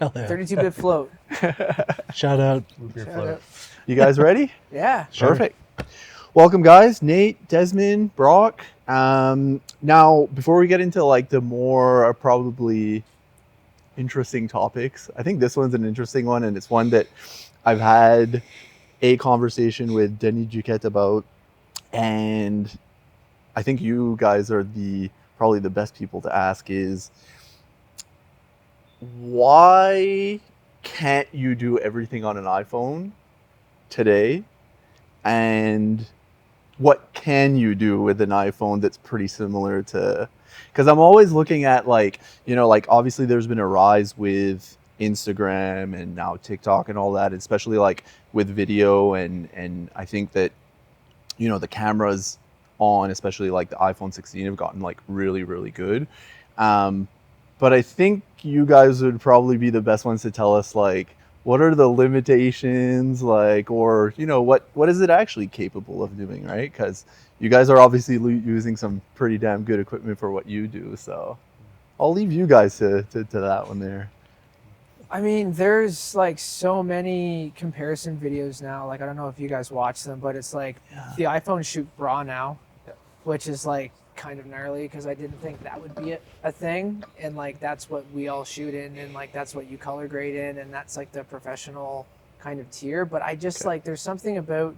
Hell yeah. 32-bit float. Shout out. Root beer Shout float. out. You guys ready? Yeah. Sure. Perfect. Welcome, guys. Nate, Desmond, Brock. Now, before we get into like the more probably interesting topics, I think this one's an interesting one, and it's one that I've had a conversation with Denis Duquette about, and I think you guys are probably the best people to ask is, why can't you do everything on an iPhone today? And what can you do with an iPhone that's pretty similar to, because I'm always looking at like, like obviously there's been a rise with Instagram and now TikTok and all that, especially like with video, and I think that, the cameras on, especially like the iPhone 16 have gotten like really, really good. But I think you guys would probably be the best ones to tell us like, what are the limitations, like, or, what is it actually capable of doing, right? Because you guys are obviously using some pretty damn good equipment for what you do. So I'll leave you guys to that one there. I mean, there's like so many comparison videos now. Like, I don't know if you guys watch them, but it's like the iPhone shoot RAW now, which is like kind of gnarly because I didn't think that would be a thing. And like, that's what we all shoot in, and like, that's what you color grade in, and that's like the professional kind of tier. But I just like, there's something about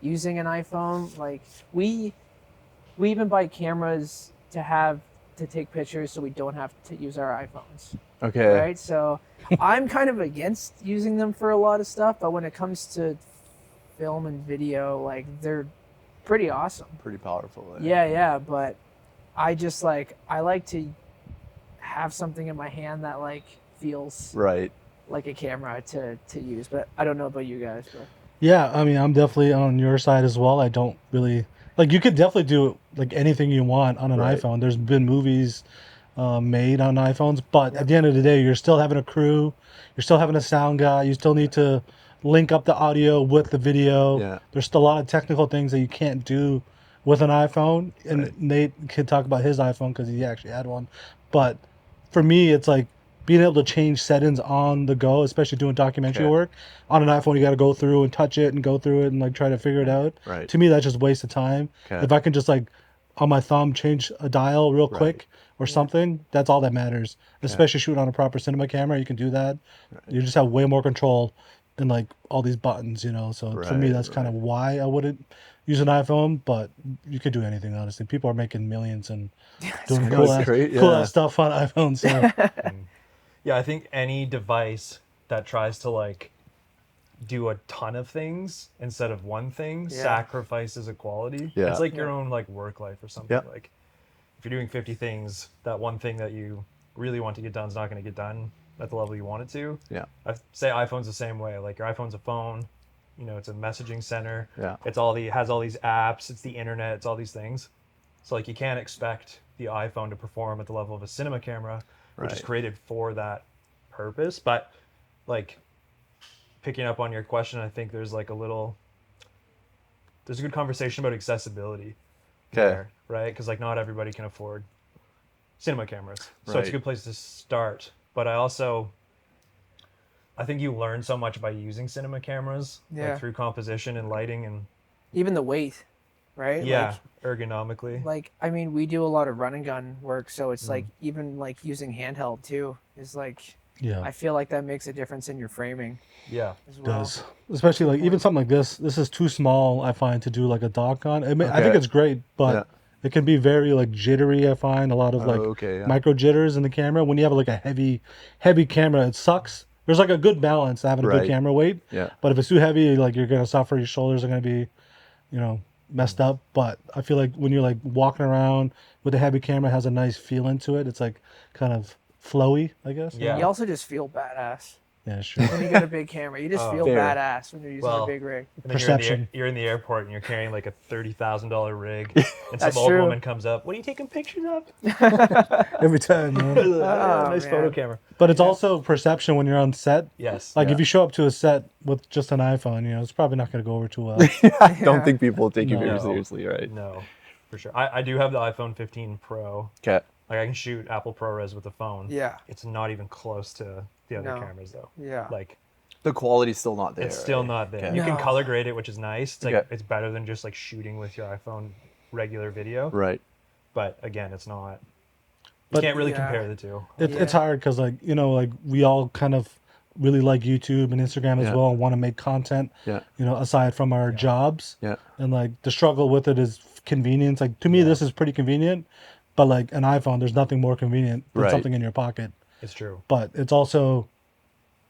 using an iPhone. Like, we even buy cameras to take pictures so we don't have to use our iPhones. Okay. Right. So I'm kind of against using them for a lot of stuff, but when it comes to film and video, like, they're pretty awesome. Pretty powerful. Yeah. But I just like to have something in my hand that like feels right like a camera to use. But I don't know about you guys. But. Yeah, I mean, I'm definitely on your side as well. I don't really like. You could definitely do like anything you want on an iPhone. There's been movies made on iPhones, but at the end of the day, you're still having a crew. You're still having a sound guy. You still need to link up the audio with the video. Yeah. There's still a lot of technical things that you can't do with an iPhone. And Nate can talk about his iPhone because he actually had one. But for me, it's like being able to change settings on the go, especially doing documentary work. On an iPhone, you got to go through and touch it and go through it and like try to figure it out. Right. To me, that's just a waste of time. Okay. If I can just like on my thumb change a dial real quick or something, that's all that matters. Especially shooting on a proper cinema camera, you can do that. You just have way more control than like all these buttons, So for me, that's kind of why I wouldn't use an iPhone, but you could do anything, honestly. People are making millions and doing cool ass stuff on iPhones. So. Yeah, I think any device that tries to like do a ton of things instead of one thing sacrifices a quality. Yeah. It's like your own like work life or something. Yeah. Like if you're doing 50 things, that one thing that you really want to get done is not going to get done at the level you want it to. Yeah. I say iPhone's the same way. Like your iPhone's a phone, it's a messaging center. Yeah. It has all these apps, it's the internet, it's all these things. So like you can't expect the iPhone to perform at the level of a cinema camera, which is created for that purpose. But like picking up on your question, I think there's a good conversation about accessibility there, right? Because like not everybody can afford cinema cameras. So it's a good place to start. But I think you learn so much by using cinema cameras like through composition and lighting and even the weight, right? Yeah, ergonomically. Like, I mean, we do a lot of run and gun work, so it's like even like using handheld too is like, I feel like that makes a difference in your framing. Yeah, as well. Does, especially like even something like this. This is too small, I find, to do like a dock on. I mean, I think it's great, but it can be very like jittery. I find a lot of like micro jitters in the camera. When you have like a heavy camera, it sucks. There's like a good balance to having a good camera weight. Yeah. But if it's too heavy, like you're gonna suffer. Your shoulders are gonna be, messed up. But I feel like when you're like walking around with a heavy camera, it has a nice feeling to it. It's like kind of flowy, I guess. Yeah. You also just feel badass. Yeah, sure. When you get a big camera, you just feel badass when you're using a big rig. And then Perception. You're in the airport and you're carrying like a $30,000 rig, and That's some old true. woman comes up. What are you taking pictures of? Every time, man. Nice photo camera. But it's also perception when you're on set. Yes. Like if you show up to a set with just an iPhone, it's probably not going to go over too well. I don't think people will take you very seriously, right? No, for sure. I do have the iPhone 15 Pro. Okay. Like I can shoot Apple ProRes with the phone. Yeah. It's not even close to the other No. cameras though. Yeah. Like The quality's still not there. it's still right? not there. Okay. You can No. color grade it, which is nice. It's like Okay. it's better than just like shooting with your iPhone regular video. Right. But again, it's not. You But- can't really Yeah. compare the two. It's Yeah. hard because like like we all kind of really like YouTube and Instagram as Yeah. well and want to make content. Yeah. Aside from our jobs. Yeah. And like the struggle with it is convenience. Like to me, this is pretty convenient, but like an iPhone, there's nothing more convenient than Right. something in your pocket. It's true. But it's also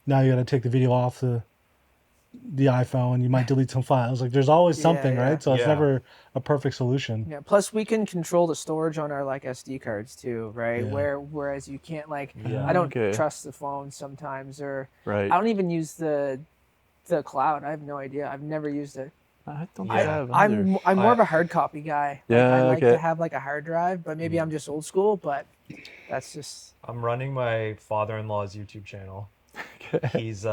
now you got to take the video off the iPhone. You might delete some files. Like there's always something, yeah. right? So it's Yeah. never a perfect solution. Yeah. Plus, we can control the storage on our like SD cards too, right? Yeah. Whereas you can't like. Yeah. I don't Okay. trust the phone sometimes, or Right. I don't even use the cloud. I have no idea. I've never used it. I don't Yeah. think I have either. I'm more of a hard copy guy. Like, Yeah, I like okay. to have like a hard drive, but maybe I'm just old school. But that's just I'm running my father-in-law's YouTube channel. He's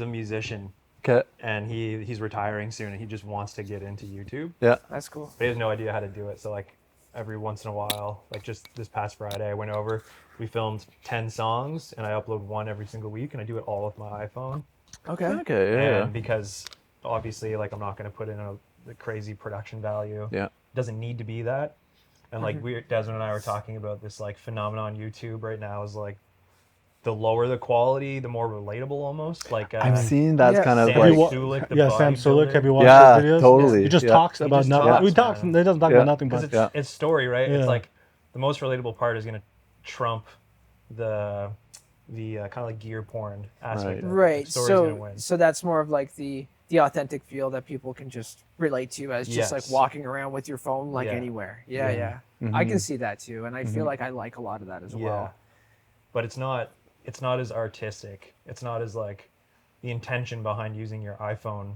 a musician Okay. and he's retiring soon and he just wants to get into YouTube. Yeah. that's cool. But he has no idea how to do it. So like every once in a while, like just this past Friday, I went over, we filmed 10 songs and I upload one every single week and I do it all with my iPhone. Okay. Okay. Yeah. And because obviously like I'm not going to put in the crazy production value. Yeah. It doesn't need to be that. And like Desmond and I were talking about this like phenomenon YouTube right now is like the lower the quality, the more relatable almost. Like I've seen that's Yeah. kind of Sam like Sulik, the Sam Sulik. bodybuilder. Have you watched Yeah, his videos? totally. He just Yeah. talks He about just nothing. talks, He talks. man. He doesn't talk Yeah. about nothing Because but it's story, right? Yeah. It's like the most relatable part is going to trump the kind of like gear porn aspect. Right. of it. Right. Like, story's gonna So win. so that's more of like the authentic feel that people can just relate to as just like Yes. walking around with your phone like Yeah. anywhere. Yeah, Yeah. yeah. I can see that too, and I feel like I like a lot of that as Yeah. well. But it's not as artistic. It's not as like the intention behind using your iPhone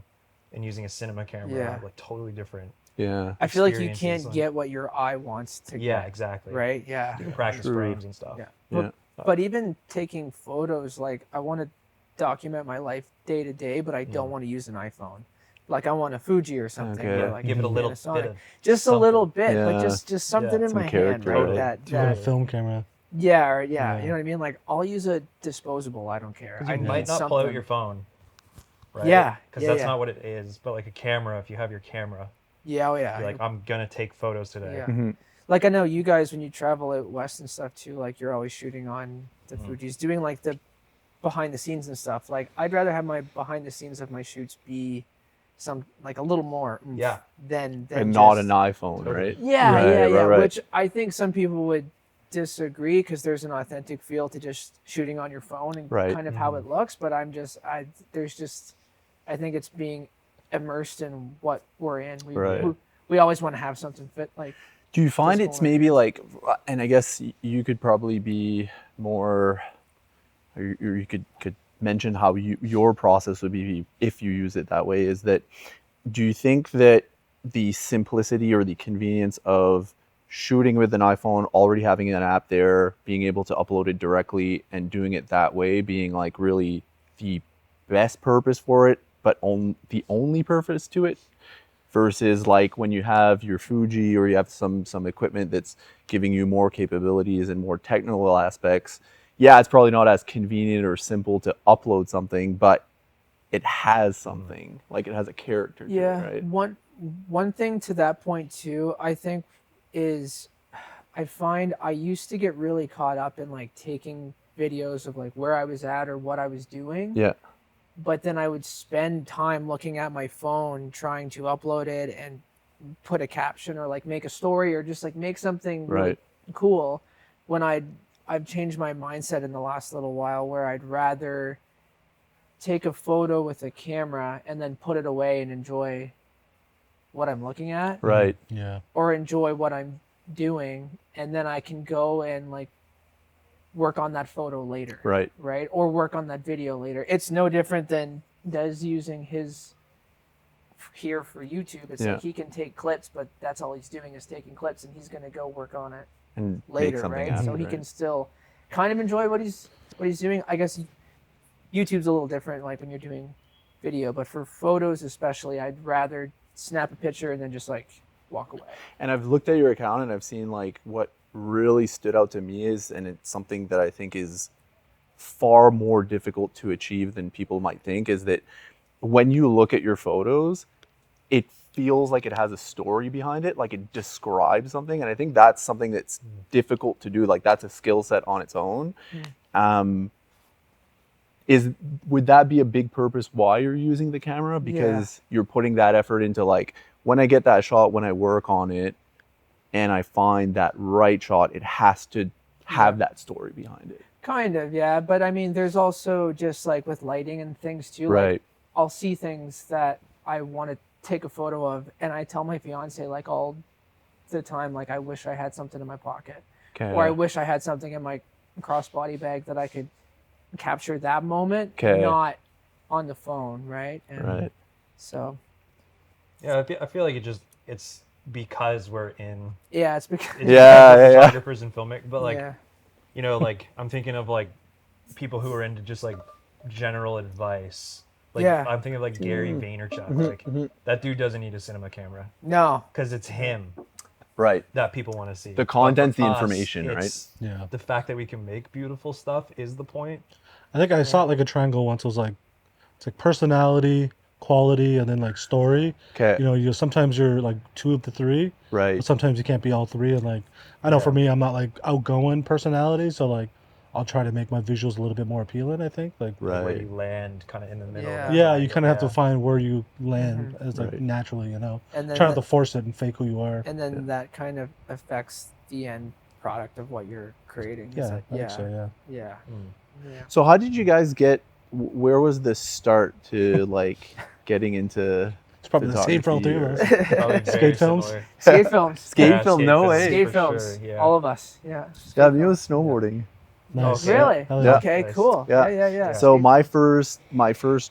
and using a cinema camera. Yeah. Like totally different. yeah. I feel like you Experiences, can't like- get what your eye wants to Yeah, get. exactly. Right. Yeah. You can practice True. frames and stuff. Yeah. Yeah. But even taking photos, like I want to document my life day to day, but I don't want to use an iPhone. Like I want a Fuji or something. Okay. Or Yeah, like give it a little Panasonic. bit of just a little bit, Yeah. but just something in Some my hand, character, right? right? That even a that film camera. yeah, or yeah, Yeah. you know what I mean. Like I'll use a disposable. I don't care. 'Cause I you need might not something. pull out your phone. Right? Yeah, Because yeah, that's yeah. not what it is. But like a camera, if you have your camera, Yeah, oh yeah. you're like, I'm gonna take photos today. Yeah. Mm-hmm. Like I know you guys when you travel out west and stuff too. Like you're always shooting on the Mm-hmm. Fuji's, doing like the behind the scenes and stuff. Like I'd rather have my behind the scenes of my shoots be some like a little more oomph Yeah. than And not just- an iPhone, Totally. right? Yeah, Right, yeah, yeah. right. Which I think some people would disagree because there's an authentic feel to just shooting on your phone and Right. kind of how it looks. But I think it's being immersed in what we're in. Right. We always want to have something fit like. Do you find Just it's more- maybe like, and I guess you could probably be more, or you could mention how your process would be if you use it that way, is that, do you think that the simplicity or the convenience of shooting with an iPhone, already having an app there, being able to upload it directly and doing it that way, being like really the best purpose for it, but the only purpose to it, versus like when you have your Fuji or you have some equipment that's giving you more capabilities and more technical aspects? Yeah, it's probably not as convenient or simple to upload something, but it has something, like it has a character to Yeah. it, right? One thing to that point too, I think, is I find I used to get really caught up in like taking videos of like where I was at or what I was doing. Yeah. But then I would spend time looking at my phone trying to upload it and put a caption or like make a story or just like make something really Right. cool. When I've changed my mindset in the last little while where I'd rather take a photo with a camera and then put it away and enjoy what I'm looking at Right. Yeah. or enjoy what I'm doing, and then I can go and like work on that photo later. Right. Right? Or work on that video later. It's no different than Des using his here for YouTube. It's Yeah. like he can take clips, but that's all he's doing is taking clips, and he's going to go work on it And make later, something right? after, So he right? can still kind of enjoy what he's doing. I guess YouTube's a little different, like when you're doing video, but for photos especially, I'd rather snap a picture and then just like walk away. And I've looked at your account and I've seen like what really stood out to me is, and it's something that I think is far more difficult to achieve than people might think is that when you look at your photos, it feels like it has a story behind it, like it describes something. And I think that's something that's difficult to do. Like that's a skill set on its own. Would that be a big purpose why you're using the camera? Because you're putting that effort into like, when I get that shot, when I work on it and I find that right shot, it has to have that story behind it. Kind of, yeah. But I mean, there's also just like with lighting and things too. Right. Like, I'll see things that I want to take a photo of, and I tell my fiance like all the time, like I wish I had something in my pocket, or I wish I had something in my crossbody bag that I could capture that moment, not on the phone, right? And so, yeah, I feel like it's because we're in. Yeah, it's because photographers and filmmakers, but like, you know, like I'm thinking of like people who are into just like general advice. Like I'm thinking of like Gary Vaynerchuk. Like that dude doesn't need a cinema camera. No, because it's him. Right. That people want to see. The content's the information, right? Yeah. The fact that we can make beautiful stuff is the point. I think I saw like a triangle once. It was like, it's like personality, quality, and then like story. Okay. You know, sometimes you're like 2 of the 3. Right. But sometimes you can't be all 3. And like, I know for me, I'm not like outgoing personality. So like, I'll try to make my visuals a little bit more appealing, I think. Like, where you land kind of in the middle. Yeah, you kind of have to find where you land as like naturally, you know. And then try not to force it and fake who you are. And then that kind of affects the end product of what you're creating. Yeah, I think so, yeah. So how did you guys get, where was the start to like getting into It's probably the same for all 3 of us. Skate films? Skate films. Skate film, no way. Skate films. Sure, all of us, yeah. Yeah, me was snowboarding. Nice. Really? Yeah. Okay, Nice. cool. Yeah. So my first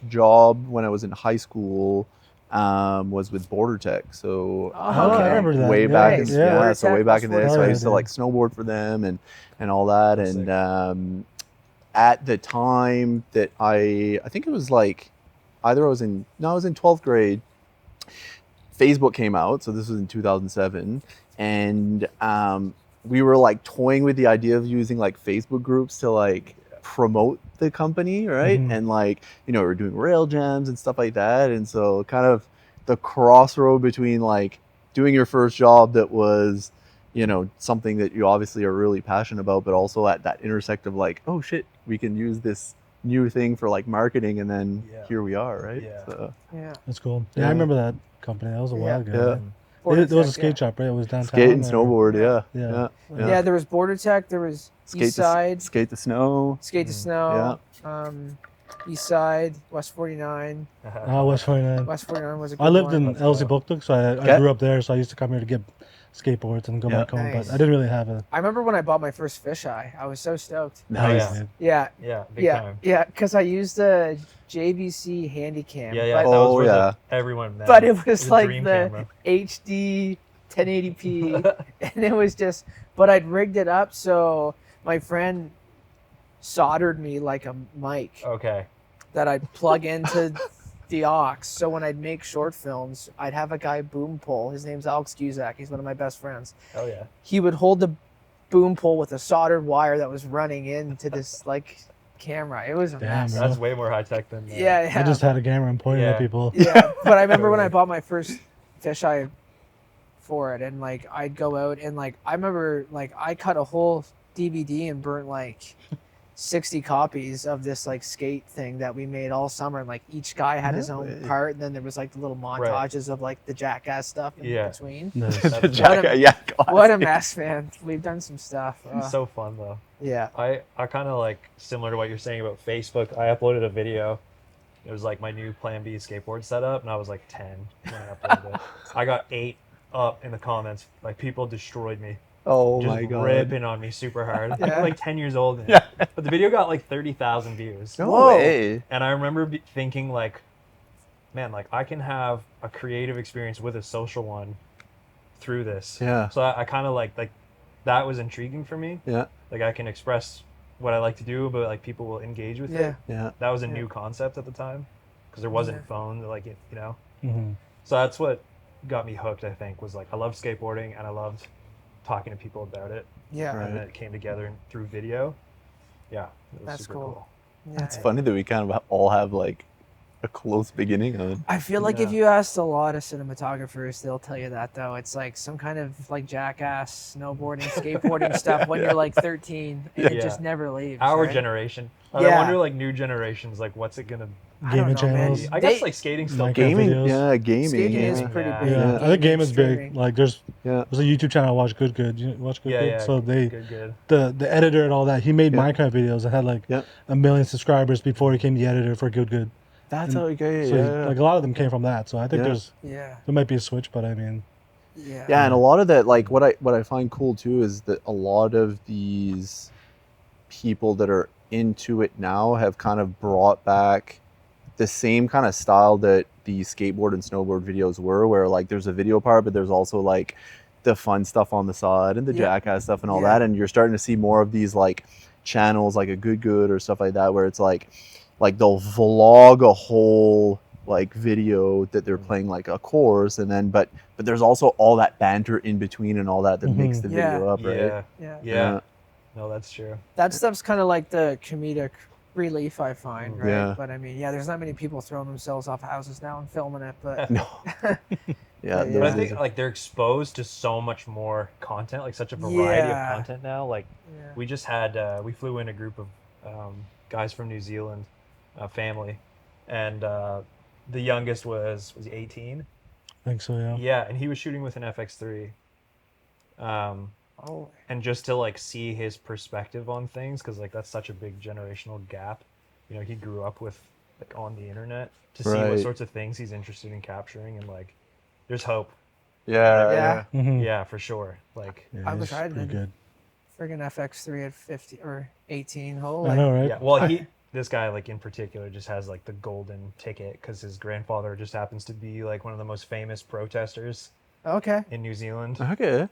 job when I was in high school was with Border Tech. So I remember that. way back, Nice. so way back in the day. So I used to yeah. like snowboard for them and all that. That's and at the time that I think it was like either I was in 12th grade. Facebook came out, so this was in 2007, and we were like toying with the idea of using like Facebook groups to like promote the company, right? And like, you know, we're doing rail jams and stuff like that. And so kind of the crossroad between like doing your first job that was, you know, something that you obviously are really passionate about, but also at that intersect of like, oh shit, we can use this new thing for like marketing, and then here we are, right? So, That's cool. Yeah, I remember that company. That was a while ago. It was a skate shop, right? It was downtown. Skate and snowboard, yeah. There was Border Tech. There was East Side. Skate the Snow. Skate the Snow. East Side, West 49. West 49. West 49 was a good I lived one. in Elsie Booktuk, so I grew up there. So I used to come here to get skateboards and go back home. Nice. But I didn't really have a. I remember when I bought my first fisheye. I was so stoked. Nice. Yeah. Big time. Yeah, because I used a JVC Handycam. That was where everyone met. But it was like dream the camera. HD 1080p, and it was just. But I'd rigged it up so my friend soldered me like a mic. Okay. That I'd plug into the aux. So when I'd make short films, I'd have a guy boom pole. His name's Alex Cusack. He's one of my best friends. Oh yeah. He would hold the boom pole with a soldered wire that was running into this like camera. It was a mess. That's way more high tech than. I just had a camera and pointed at people. Yeah, but I remember when I bought my first fisheye for it, and like I'd go out and like I remember like I cut a whole DVD and burnt like 60 copies of this like skate thing that we made all summer, and like each guy had his own part, and then there was like the little montages of like the Jackass stuff in between. What a mess, man. We've done some stuff. It's so fun though. Yeah. I kind of like, similar to what you're saying about Facebook, I uploaded a video. It was like my new Plan B skateboard setup, and I was like 10 when I uploaded it. I got 8 up in the comments. Like people destroyed me. Oh just my god! Ripping on me super hard. I'm like 10 years old now. But the video got like 30,000 views. No way! And I remember thinking like, man, like I can have a creative experience with a social one through this. Yeah. So I kind of like that was intriguing for me. Yeah. Like I can express what I like to do, but like people will engage with it. Yeah. That was a new concept at the time because there wasn't phones, like you know. Mm-hmm. So that's what got me hooked. I think was like I loved skateboarding and I loved talking to people about it. Yeah. And then it came together through video. Yeah, it was That's super cool. Yeah. It's funny that we kind of all have like a close beginning on. I feel like if Yeah. you asked a lot of cinematographers, they'll tell you that though. It's like some kind of like jackass snowboarding, skateboarding stuff when you're like 13, and it just Yeah. never leaves. Our right? generation. I Yeah. wonder, like, new generations, like, what's it gonna I don't Gaming know, man. channels. be? I guess, They- like, skating still. Minecraft Gaming, videos. yeah, gaming. Skating is Gaming, pretty yeah. big. Yeah, I think gaming's streaming. big. Like there's Yeah. a YouTube channel I watch, Good. You watch Good? Yeah, yeah. So they Good. the editor and all that. He made Yeah. Minecraft videos and had like Yeah. 1 million subscribers before he became the editor for Good. That's And okay. So Yeah. like a lot of them came from that. So I think Yeah. Yeah. there might be a switch, but I mean, Yeah. Yeah, and a lot of that, like what I find cool too is that a lot of these people that are into it now have kind of brought back the same kind of style that the skateboard and snowboard videos were, where like there's a video part, but there's also like the fun stuff on the side and the Yeah. jackass stuff and all Yeah. that, and you're starting to see more of these like channels like a Good or stuff like that, where it's like they'll vlog a whole like video that they're playing like a course, and then but there's also all that banter in between and all that makes the Yeah. video up, right? Yeah. Yeah. Yeah. No, that's true. That stuff's kind of like the comedic relief, I find, right? Yeah. But I mean, yeah, there's not many people throwing themselves off houses now and filming it, but No. Yeah, Yeah. But I those think days- like they're exposed to so much more content, like such a variety Yeah. of content now. Like yeah. we just had, we flew in a group of guys from New Zealand, family, and the youngest was he 18? I think so. Yeah. Yeah, and he was shooting with an FX3. Oh, And just to like see his perspective on things, because like that's such a big generational gap. You know, he grew up with like on the internet to see what Right. sorts of things he's interested in capturing, and like there's hope. yeah, Yeah. Mhm. Yeah, for sure. Like Yeah, I wish it's I had pretty been. good. friggin' FX3 at 50 or 18. Oh, I know, right? yeah, well, this guy like in particular just has like the golden ticket because his grandfather just happens to be like one of the most famous protesters Okay. in New Zealand. Okay.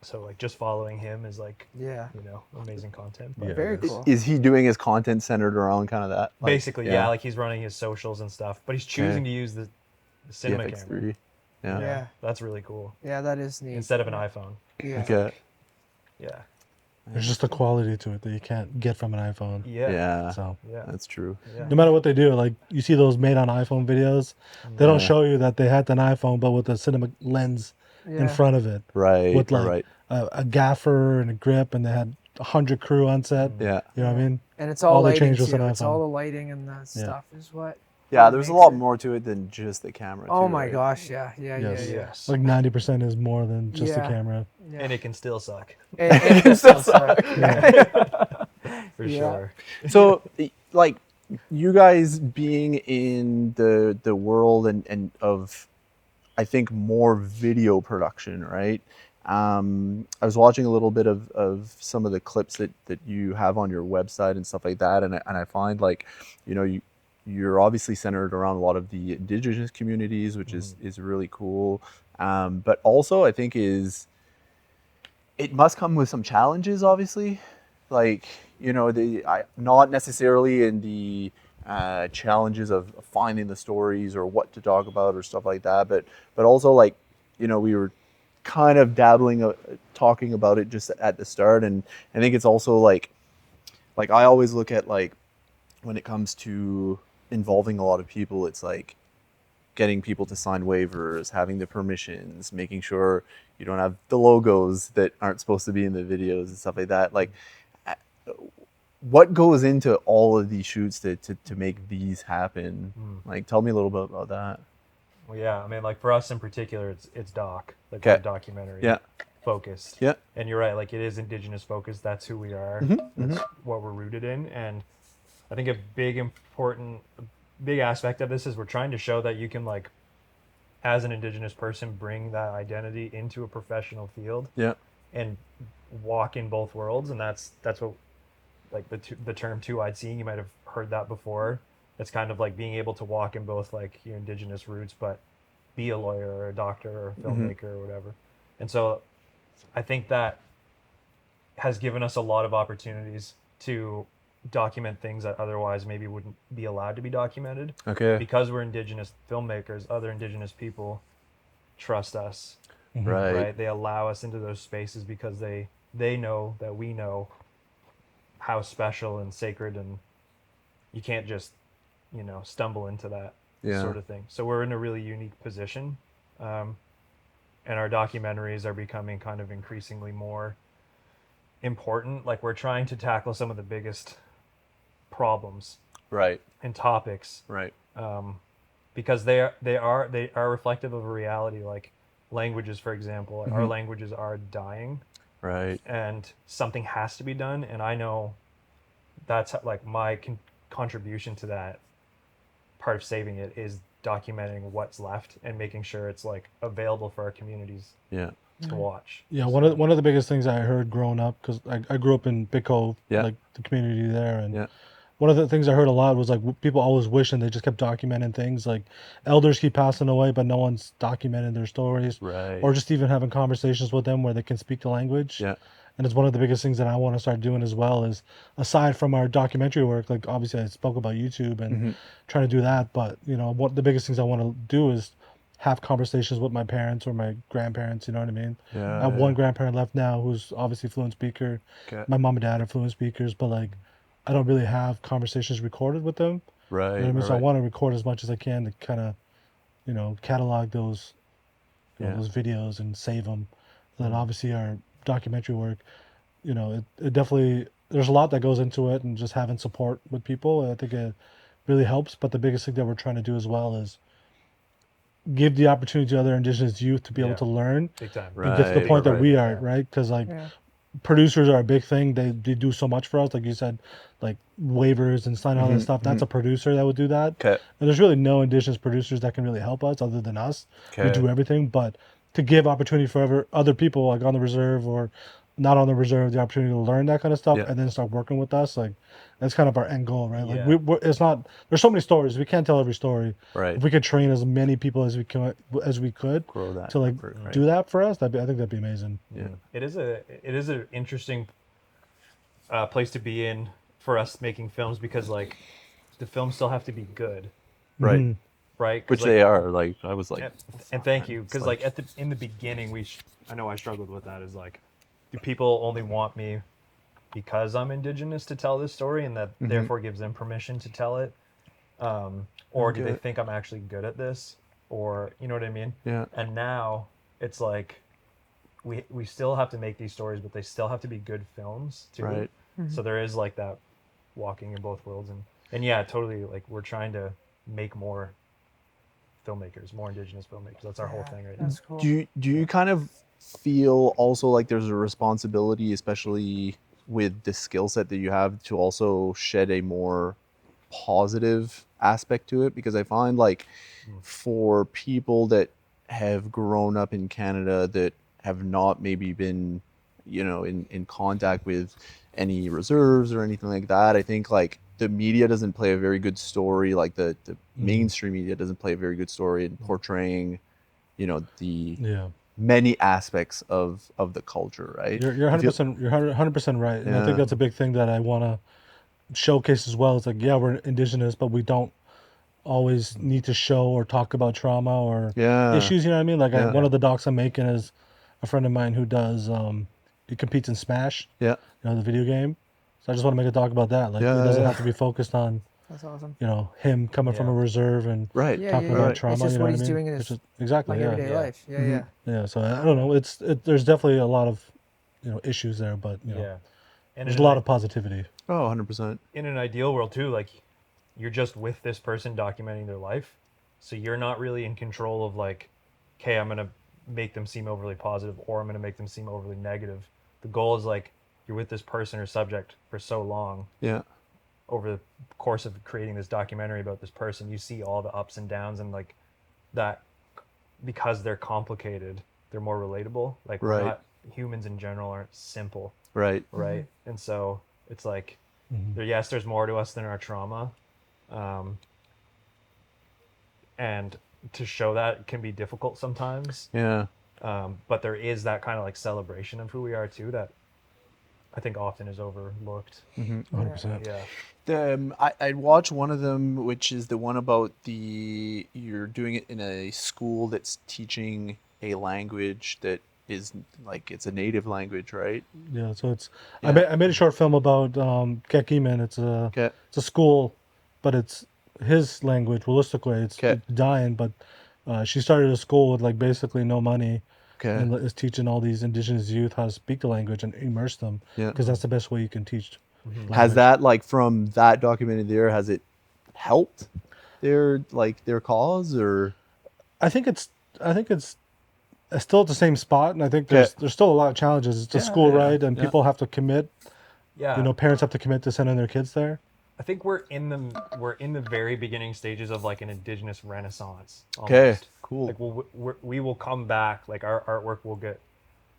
So like just following him is like, Yeah. you know, amazing content. But Yeah. Very cool. Is he doing his content centered around kind of that? Like, basically, yeah, like he's running his socials and stuff, but he's choosing to use the cinema camera. FX3. Yeah. Yeah. That's really cool. Yeah, that is neat. Instead of an iPhone. Yeah. Okay. Yeah. There's just a quality to it that you can't get from an iPhone. Yeah. Yeah. So Yeah. That's true. Yeah. no matter what they do, like you see those made on iPhone videos, they don't Yeah. show you that they had an iPhone, but with a cinema lens in Yeah. front of it, Right. with like right. a gaffer and a grip, and they had 100 crew on set. Yeah. You know what I mean? And it's all All they lighting changed was too. an It's iPhone. all the lighting and the stuff is what. Yeah. There's a makes lot it- more to it than just the camera. Oh too, my right? gosh, yeah. Yeah, Yes. yeah, yeah. Yes. Like 90% is more than just the Yeah. camera. Yeah. And it can still suck. And it still sucks. For Yeah. sure. So, like, you guys being in the world and of, I think, more video production, right? I was watching a little bit of some of the clips that you have on your website and stuff like that, and I find like, you know, you're obviously centered around a lot of the Indigenous communities, which is really cool. But also, I think it must come with some challenges, obviously. Like, you know, not necessarily in the challenges of finding the stories or what to talk about or stuff like that, but also like, you know, we were kind of dabbling, talking about it just at the start, and I think it's also like I always look at like when it comes to involving a lot of people, it's like getting people to sign waivers, having the permissions, making sure you don't have the logos that aren't supposed to be in the videos and stuff like that. Like, what goes into all of these shoots to make these happen? Like, tell me a little bit about that. Well, yeah. I mean, like for us in particular, it's like Okay. documentary Yeah. focused. Yeah. And you're right. Like it is Indigenous focused. That's who we are. That's what we're rooted in. And I think a big aspect of this is we're trying to show that you can, like, as an Indigenous person, bring that identity into a professional field Yeah. and walk in both worlds. And that's what, like, the term two-eyed seeing, you might have heard that before. It's kind of like being able to walk in both, like, your Indigenous roots, but be a lawyer or a doctor or a filmmaker or whatever. And so I think that has given us a lot of opportunities to document things that otherwise maybe wouldn't be allowed to be documented. Okay. Because we're Indigenous filmmakers, other Indigenous people trust us, Right. right? They allow us into those spaces because they know that we know how special and sacred, and you can't just, stumble into that sort of thing. So we're in a really unique position. And our documentaries are becoming kind of increasingly more important. Like, we're trying to tackle some of the biggest problems Right. and topics, Right. because they are reflective of a reality. Like languages, for example, our languages are dying, Right. and something has to be done. And I know that's like my contribution to that part of saving it is documenting what's left and making sure it's like available for our communities Yeah. to watch. Yeah, one of the biggest things I heard growing up, because I grew up in Big Cove, Yeah. like the community there, and Yeah. one of the things I heard a lot was like people always wishing they just kept documenting things. Like elders keep passing away, but no one's documenting their stories, Right. or just even having conversations with them where they can speak the language. Yeah. And it's one of the biggest things that I want to start doing as well. Is aside from our documentary work, like obviously I spoke about YouTube and trying to do that, but what the biggest things I want to do is have conversations with my parents or my grandparents. You know what I mean? Yeah. I have one grandparent left now who's obviously fluent speaker. Okay. My mom and dad are fluent speakers, but like I don't really have conversations recorded with them. Right. You know what I mean? Right. So I want to record as much as I can to kind of, catalog those, those videos and save them. And then obviously our documentary work, it definitely, there's a lot that goes into it, and just having support with people, I think it really helps. But the biggest thing that we're trying to do as well is give the opportunity to other Indigenous youth to be able to learn Big time. and get to the Right, point that right. we are, right? Because like producers are a big thing. They do so much for us, like you said, like waivers and signing all that stuff. That's a producer that would do that. Okay. And there's really no Indigenous producers that can really help us other than us. We Okay. do everything, but to give opportunity for other people, like on the reserve or not on the reserve, the opportunity to learn that kind of stuff, Yeah. and then start working with us, like that's kind of our end goal, right? Like Yeah. it's not. There's so many stories. We can't tell every story. Right. If we could train as many people as we could Grow that to like effort, right. do that for us, I think that'd be amazing. Yeah. It is an interesting place to be in for us making films, because like the films still have to be good, Right. Mhm. right? 'Cause, Which like, they are. Like I was like. and thank you, because like- like in the beginning I know I struggled with that, is like, do people only want me because I'm Indigenous to tell this story, and that therefore gives them permission to tell it, or do they Okay. think I'm actually good at this, or you know what I mean? Yeah. And now it's like we still have to make these stories, but they still have to be good films too. Right. So there is like that walking in both worlds, and yeah, totally, like we're trying to make more filmmakers, more Indigenous filmmakers. That's our whole thing right now. That's cool. Do you kind of feel also like there's a responsibility, especially with the skill set that you have, to also shed a more positive aspect to it? Because I find like for people that have grown up in Canada that have not maybe been, in contact with any reserves or anything like that, I think like the media doesn't play a very good story. Like the mainstream media doesn't play a very good story in portraying, the Yeah. many aspects of the culture, right? You're 100%. You're 100% right, and I think Yeah. that's a big thing that I want to showcase as well. It's like, yeah, we're Indigenous, but we don't always need to show or talk about trauma or Yeah. issues. You know what I mean? Like Yeah. one of the docs I'm making is a friend of mine who does. He competes in Smash, Yeah. the video game. So I just want to make a doc about that. Like Yeah, it doesn't yeah. have to be focused on That's awesome. him coming from a Yeah. reserve and Right. Yeah, talking yeah, about yeah. trauma. It's just you know what what I he's mean? doing in It's his exactly like yeah. everyday Yeah. life. Yeah, yeah. Yeah, so I don't know. There's definitely a lot of issues there, but Yeah. And there's in a lot an- of positivity. Oh, 100%. in an ideal world too, like you're just with this person documenting their life, so you're not really in control of like, okay, I'm gonna make them seem overly positive or I'm gonna make them seem overly negative. The goal is like you're with this person or subject for so long, Yeah. over the course of creating this documentary about this person, you see all the ups and downs, and like that, because they're complicated, they're more relatable. Like Right. we're not, humans in general aren't simple, Right. right? And so it's like, yes, there's more to us than our trauma, and to show that can be difficult sometimes, Yeah. but there is that kind of like celebration of who we are too that I think often is overlooked. 100%. Yeah. I'd watch one of them, which is the one about you're doing it in a school that's teaching a language that is like it's a native language, right? Yeah, so it's Yeah. I made a short film about Kekimen. It's Okay. a school, but it's his language, Wolastoqey. It's Okay. dying, but she started a school with like basically no money, Okay. and is teaching all these indigenous youth how to speak the language and immerse them. Yeah. Because that's the best way you can teach. Has language. that, like, from that documentary there, has it helped their cause, or? I think it's still at the same spot, and I think there's still a lot of challenges. It's a school, right? And people have to commit. Yeah. You know, parents have to commit to sending their kids there. I think we're in the very beginning stages of like an indigenous renaissance. Okay, Almost. cool. Like we will come back. Like our artwork will get,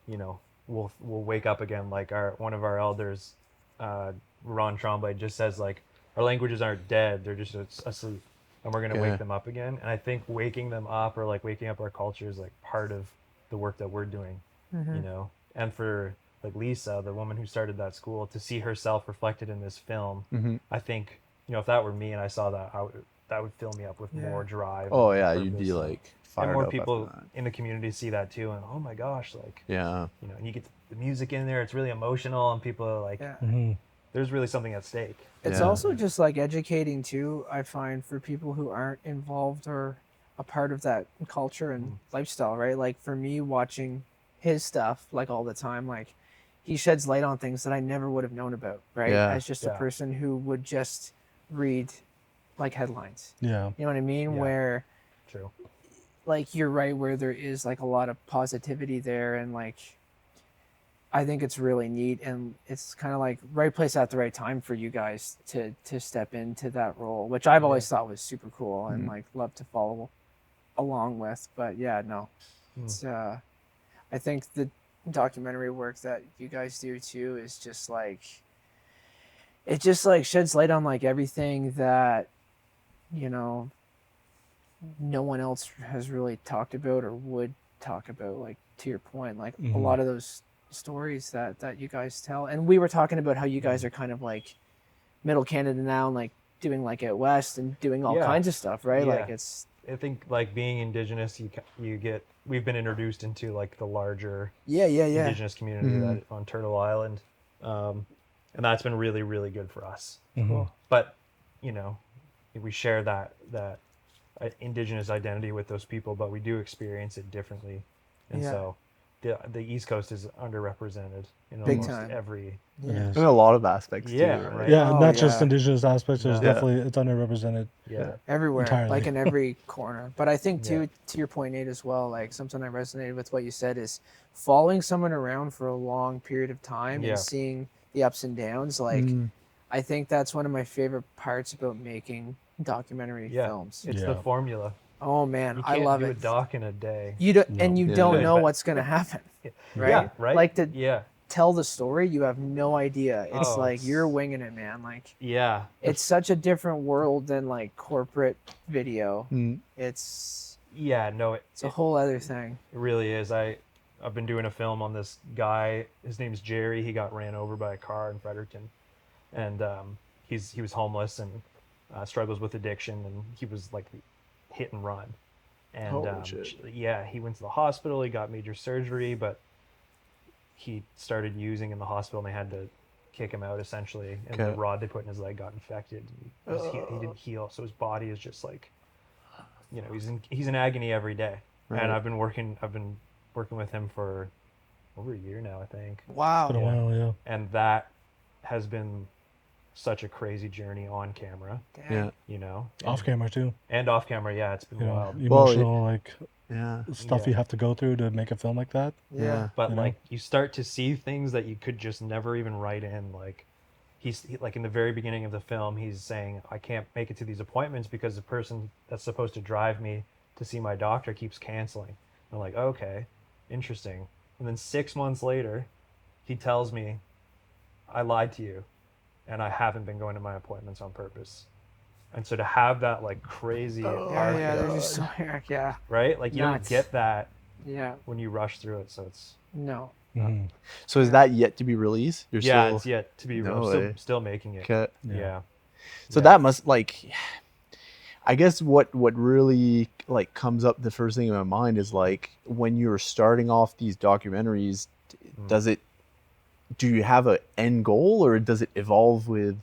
you know, we'll wake up again. Like one of our elders, Ron Tremblay, just says like our languages aren't dead; they're just asleep, and we're gonna wake them up again. And I think waking them up, or like waking up our culture, is like part of the work that we're doing. You know, and for like Lisa, the woman who started that school, to see herself reflected in this film, I think, you know, if that were me and I saw that, that would fill me up with more drive. Oh and yeah, purpose. you'd be like fired and more up people after that. in the community see that too, and oh my gosh, like, Yeah. you know, and you get the music in there, it's really emotional, and people are like, there's really something at stake. It's Yeah. also just like educating too, I find, for people who aren't involved or a part of that culture and lifestyle, right? Like for me, watching his stuff like all the time, like he sheds light on things that I never would have known about, right? Yeah. As just a person who would just read like headlines. Yeah. You know what I mean? Yeah. Where True. like you're right, where there is like a lot of positivity there, and like I think it's really neat, and it's kind of like right place at the right time for you guys to step into that role, which I've always thought was super cool and like love to follow along with. But yeah, no, it's I think the documentary work that you guys do too is just like it just like sheds light on like everything that, you know, no one else has really talked about or would talk about. Like to your point, like a lot of those stories that you guys tell. And we were talking about how you guys are kind of like middle Canada now, and like doing like out west and doing all kinds of stuff, right? Yeah. Like it's, I think like being Indigenous, we've been introduced into like the larger Indigenous community that on Turtle Island, and that's been really, really good for us. Cool. But you know, we share that Indigenous identity with those people, but we do experience it differently, and so the East Coast is underrepresented in Big almost time. every. Yeah. In a lot of aspects Yeah, too, right? right. Yeah, Oh, not just yeah. indigenous aspects. There's No. definitely it's underrepresented. Yeah. everywhere, Entirely. like in every corner. But I think too, Yeah. to your point, Nate, as well, like something I resonated with what you said is following someone around for a long period of time Yeah. and seeing the ups and downs. Like I think that's one of my favorite parts about making documentary Yeah. films. It's the Yeah. formula. Oh man, You I can't love do it. a doc in a day. You don't, No. and you Yeah. don't Good, know but- what's gonna happen, right? Yeah, right. Like to Yeah. tell the story, you have no idea. It's Oh, like it's- you're winging it, man. Like Yeah. it's such a different world than like corporate video. It's Yeah. No. it's a whole other thing. It really is. I've been doing a film on this guy. His name's Jerry. He got ran over by a car in Fredericton, and he was homeless and struggles with addiction, and he was like hit and run. And Holy shit. yeah, he went to the hospital. He got major surgery, but he started using in the hospital, and they had to kick him out essentially. And the Okay. rod they put in his leg got infected. He didn't heal, so his body is just like, you know, he's in agony every day. Right. And I've been working with him for over a year now, I think. Wow. Been a while, yeah. And that has been such a crazy journey on camera, Dang. Yeah. you know, Off camera too. and off camera. Yeah, it's been You know, wild. emotional like Yeah. stuff Yeah. you have to go through to make a film like that. Yeah. But you know? like you start to see things that you could just never even write in. Like like in the very beginning of the film, he's saying, I can't make it to these appointments because the person that's supposed to drive me to see my doctor keeps canceling. I'm like, okay, interesting. And then 6 months later, he tells me, I lied to you and I haven't been going to my appointments on purpose. And so to have that like crazy arc, Yeah, there's just so yeah. right? Like you Nuts. don't get that Yeah. when you rush through it. So it's No. Mhm. So is that yet to be released? You're yeah, still... it's yet to be No I'm way. still making it. Okay. Yeah. So Yeah. that must, like, I guess what really like comes up, the first thing in my mind is like, when you're starting off these documentaries, do you have an end goal, or does it evolve with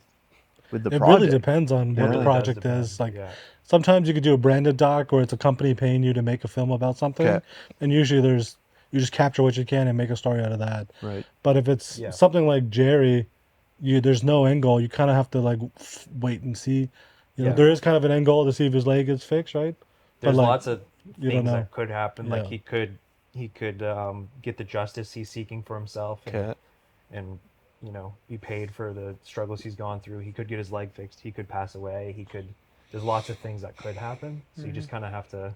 the It project? really depends on what Yeah. the It project depend, is. Like yeah. sometimes you could do a branded doc, or it's a company paying you to make a film about something, Okay. and usually you just capture what you can and make a story out of that. Right. But if it's Yeah. something like Jerry, there's no end goal. You kind of have to like wait and see. You know, Yeah. there is kind of an end goal to see if his leg gets fixed, right? There's like, lots of you don't things know. that could happen. Like Yeah. he could get the justice he's seeking for himself, Okay. and you know, be paid for the struggles he's gone through. He could get his leg fixed. He could pass away. There's lots of things that could happen. So you just kind of have to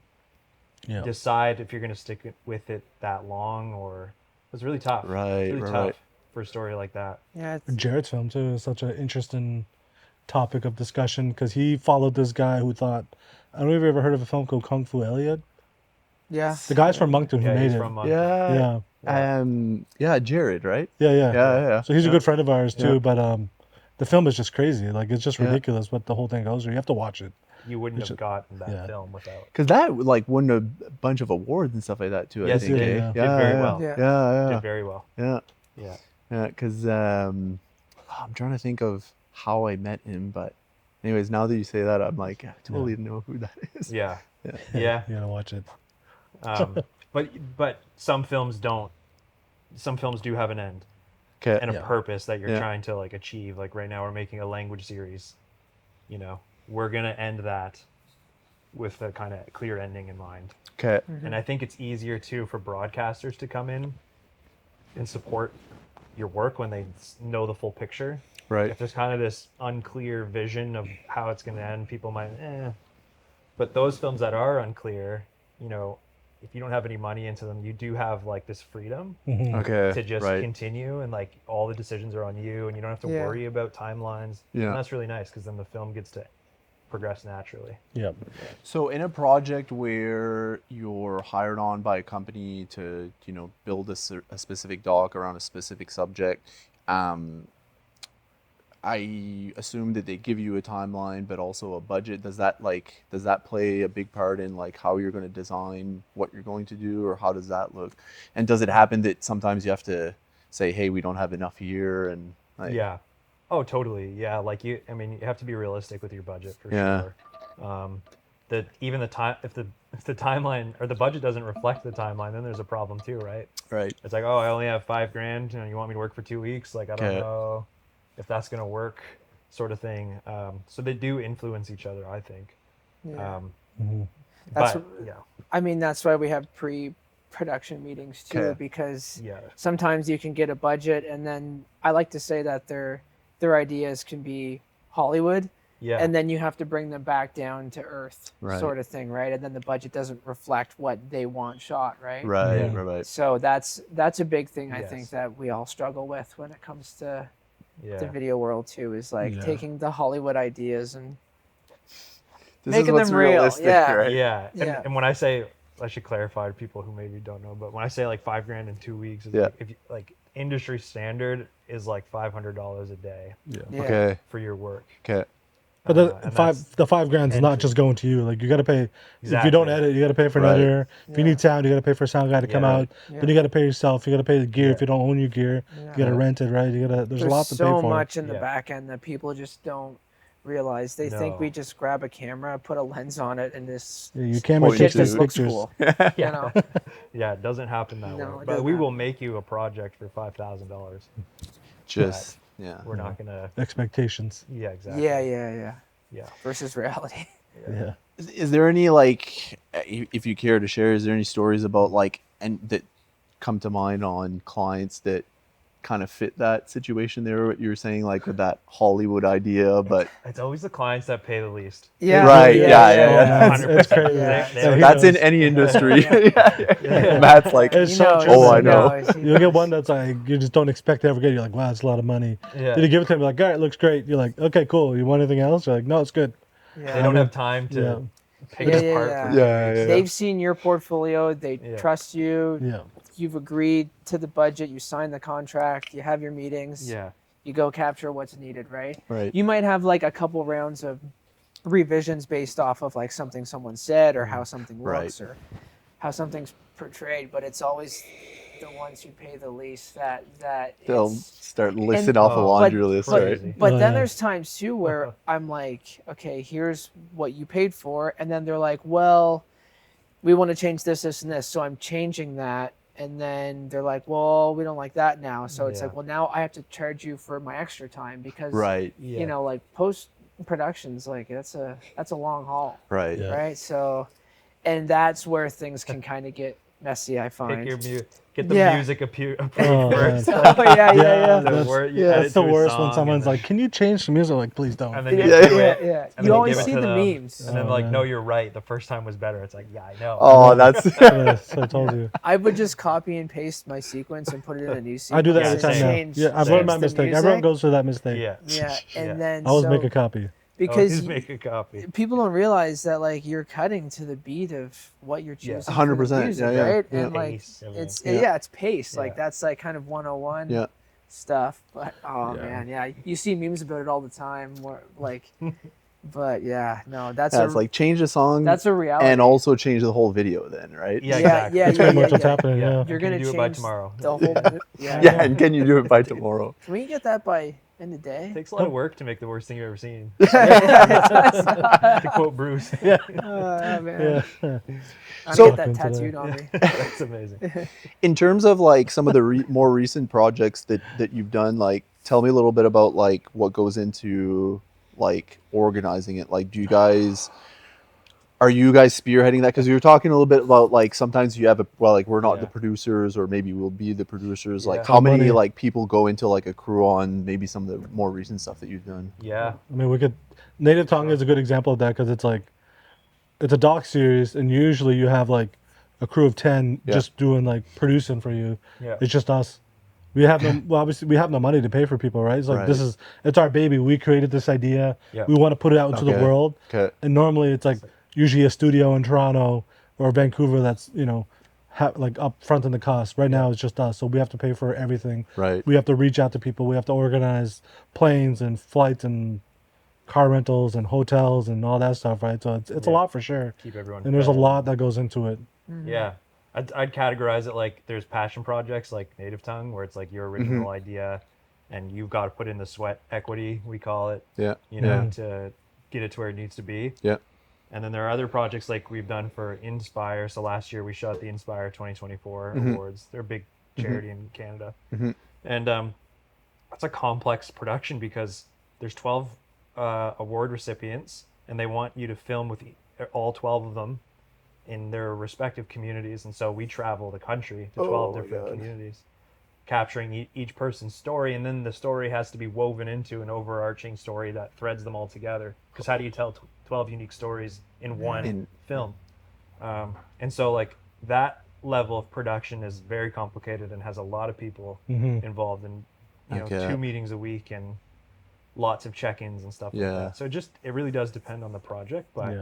Yeah. decide if you're going to stick with it that long, or it's really tough. Right, It's really right, tough right. for a story like that. Yeah, it's, Jared's film too is such an interesting topic of discussion because he followed this guy who thought, I don't know if you ever heard of a film called Kung Fu Elliot. yeah. The guy's from Moncton who Yeah, made he's it. from Moncton. Yeah. Yeah. Yeah, Jared, right? Yeah. Yeah. So he's a Yeah. good friend of ours too, Yeah. but the film is just crazy. Like it's just Yeah. ridiculous what the whole thing goes through. You have to watch it. You wouldn't It's have a- gotten that yeah. film without. Because that like won a bunch of awards and stuff like that too. Yes, I it think. did, eh? yeah. Did very well. Yeah. Yeah. Did very well. Yeah. Yeah. Yeah. Because I'm trying to think of how I met him, but anyways, now that you say that, I'm like, I totally know who that is. Yeah. Yeah. Yeah. You gotta watch it. But some films don't. Some films do have an end Okay. and a Yeah. purpose that you're Yeah. trying to like achieve. Like right now, we're making a language series. You know, we're gonna end that with a kind of clear ending in mind. Okay. And I think it's easier too for broadcasters to come in and support your work when they know the full picture. Right. If there's kind of this unclear vision of how it's going to end, people might, But those films that are unclear, you know, if you don't have any money into them, you do have like this freedom Okay. to just right. continue, and like all the decisions are on you, and you don't have to Yeah. worry about timelines. Yeah. And that's really nice because then the film gets to progress naturally. Yeah. So in a project where you're hired on by a company to, you know, build a specific doc around a specific subject, I assume that they give you a timeline, but also a budget. Does that play a big part in like how you're going to design what you're going to do, or how does that look? And does it happen that sometimes you have to say, hey, we don't have enough here, and like, Yeah. Oh, totally. Yeah. Like you have to be realistic with your budget for Yeah. sure. That even the time, if the timeline or the budget doesn't reflect the timeline, then there's a problem too, right? right? It's like, oh, I only have $5,000. You know, you want me to work for 2 weeks? Like, I don't Okay. know if that's going to work, sort of thing. So they do influence each other, I think. Yeah. But yeah, I mean, that's why we have pre-production meetings too, Okay. because yeah, sometimes you can get a budget, and then I like to say that their ideas can be Hollywood, yeah, and then you have to bring them back down to earth, Right. sort of thing, right? And then the budget doesn't reflect what they want shot, right? Right, Yeah. right. So that's a big thing I think Yes. that we all struggle with when it comes to yeah. the video world too, is like Yeah. taking the Hollywood ideas and This making is what's them real, realistic, yeah. right? Yeah. Yeah. And when I say, I should clarify to people who maybe don't know, but when I say like $5,000 in 2 weeks, it's Yeah. like, if you, like industry standard is like $500 a day Yeah. yeah. Okay, for your work. okay. But and the that's $5,000 is not entry. just going to you. Like you got to pay. If you Exactly. don't edit, you got to pay for an Right. editor. If you Yeah. need sound, you got to pay for a sound guy to come Yeah. out. Yeah. Then you got to pay yourself. You got to pay the gear if Yeah. you don't own your gear. Yeah. You got to rent it, right? There's a There's lot to pay so for. much in the Yeah. back end that people just don't realize. They think we No. just grab a camera, put a lens on it, and this Yeah, your camera Point shit takes to these just looks pictures. cool. Yeah. You know? Yeah, it doesn't happen that No, way. it But doesn't we will happen. make you a project for $5,000. Just yeah. We're not gonna. Expectations. Yeah, exactly. Yeah. Yeah. Versus reality. Yeah. Is there any like, if you care to share, is there any stories about like, and that come to mind on clients that kind of fit that situation there? What you were saying, like with that Hollywood idea, but It's always the clients that pay the least. Yeah. Right, yeah. It's 100%. crazy. Yeah. They- So he that's in knows. any industry. Matt's like, It's He so knows, true. Oh, I he know. knows, he You'll get knows. one that's like you just don't expect to ever get. You're like, wow, it's a lot of money. Yeah. Then you give it to him, you're like, all right, it looks great. You're like, okay, cool. You want anything else? You're like, no, it's good. Yeah. They don't have time to Yeah. pick Yeah, it yeah, apart. yeah. For Yeah, yeah. They've seen your portfolio. They Yeah. trust you. Yeah. You've agreed to the budget. You sign the contract. You have your meetings. Yeah. You go capture what's needed, right? right. You might have like a couple rounds of revisions based off of like something someone said or how something Right. looks or how something's portrayed, but it's always the ones who pay the least that They'll it's, start listing and- off a laundry but- list, but- right? Crazy. But Oh, then yeah. there's times too where I'm like, okay, here's what you paid for, and then they're like, well, we want to change this, this, and this, so I'm changing that, and then they're like, well, we don't like that now, so it's Yeah. like, well, now I have to charge you for my extra time because, Right, Yeah. you know, like post productions, like that's a long haul, right. Yeah. right? So, and that's where things can kind of get messy, I find. Get the Yeah. music approved Oh, first. man. Oh yeah, yeah, yeah. The That's- word- you yeah, edit That's the to a worst when song, someone's and like, "Can you change the music?" Like, please don't. then, and then Yeah, you yeah, do it, yeah. and then You they always give it see to the them, memes. and then Oh, like, man. no, you're right. The first time was better. It's like, yeah, I know. Oh, that's Yes, I told you. I would just copy and paste my sequence and put it in a new sequence. I do that Yeah, every time same. now. Change, Yeah, I've Same. learned my the mistake. music. Everyone goes through that mistake. Yeah. Yeah, and Yeah. then I always so, make a copy. because Always make a copy. people don't realize that like you're cutting to the beat of what you're Yeah. choosing. 100%, for the music, yeah, yeah, right? yeah. And like Pace, everything. it's Yeah. it's pace. Like Yeah. that's like kind of 101 Yeah. stuff. But oh Yeah. man, yeah, you see memes about it all the time. Where like, but yeah, no, that's Yeah, a it's like change the song that's a reality. and also change the whole video then, right? Yeah, yeah, exactly. yeah, That's yeah, pretty yeah, much what's yeah. happening. Yeah. You're Can gonna you do it by change tomorrow? the whole. Yeah. Yeah, and can you do it by tomorrow? Can we get that by end of day? It takes a lot of work to make the worst thing you've ever seen. Yeah. To quote Bruce. Oh, man. Yeah. I'm So- gonna get that Into tattooed on me. That's amazing. In terms of like some of the more recent projects that you've done, like tell me a little bit about like what goes into like organizing it. Like, are you guys spearheading that? Because you were talking a little bit about like sometimes you have like we're not the Yeah. producers or maybe we'll be the producers. Like Yeah. how many Money. like people go into like a crew on maybe some of the more recent stuff that you've done? Yeah. I mean, we could. Native Tongue is a good example of that because it's like, it's a doc series, and usually you have like a crew of 10 Yeah. just doing like producing for you. Yeah. It's just us. We have no. Well, obviously, we have no money to pay for people, right? It's like Right. it's our baby. We created this idea. Yeah. We want to put it out into the Okay. world. Okay. And normally it's like usually a studio in Toronto or Vancouver that's like up front in the cost. Right now it's just us, so we have to pay for everything. Right. We have to reach out to people. We have to organize planes and flights and car rentals and hotels and all that stuff, right? So it's a Yeah. lot for sure. Keep everyone And there's a fed. lot that goes into it. Yeah. I'd categorize it like there's passion projects like Native Tongue where it's like your original idea and you've got to put in the sweat equity, we call it, Yeah. to get it to where it needs to be. Yeah. And then there are other projects like we've done for Inspire. So last year we shot the Inspire 2024 awards. They're a big charity in Canada. And it's a complex production because there's 12 award recipients and they want you to film with all 12 of them in their respective communities. And so we travel the country to 12 my different God. communities, capturing each person's story. And then the story has to be woven into an overarching story that threads them all together. Because how do you tell 12 unique stories in one film? And so like that level of production is very complicated and has a lot of people involved in, Okay. 2 meetings a week and lots of check-ins and stuff Yeah. like that. So it really does depend on the project, but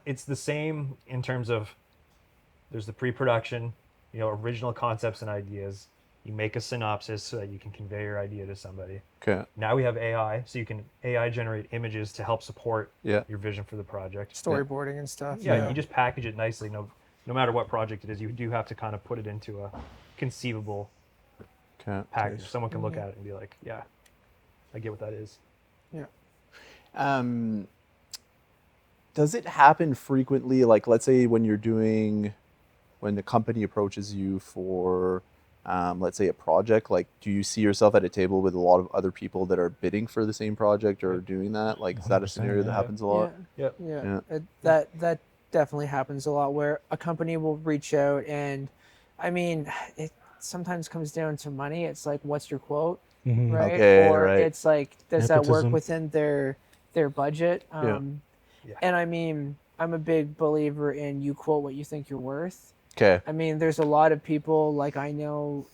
it's the same in terms of there's the pre-production, original concepts and ideas. You make a synopsis so that you can convey your idea to somebody. Okay. Now we have AI, so you can AI generate images to help support Yeah. your vision for the project. Storyboarding and stuff. Yeah, you just package it nicely. No matter what project it is, you do have to kind of put it into a conceivable Okay. package. Someone can look at it and be like, yeah, I get what that is. Does it happen frequently? Like, let's say when the company approaches you for, let's say a project, like, do you see yourself at a table with a lot of other people that are bidding for the same project or doing that? Like, is that a 100%, scenario that yeah. happens a lot? Yeah. Yep. Yeah. That definitely happens a lot where a company will reach out and, I mean, it sometimes comes down to money. It's like, what's your quote, Mhm. right? Okay, or right. it's like, does that work Nepotism. within their budget? Yeah. And I mean, I'm a big believer in you quote what you think you're worth. Okay. I mean, there's a lot of people like I know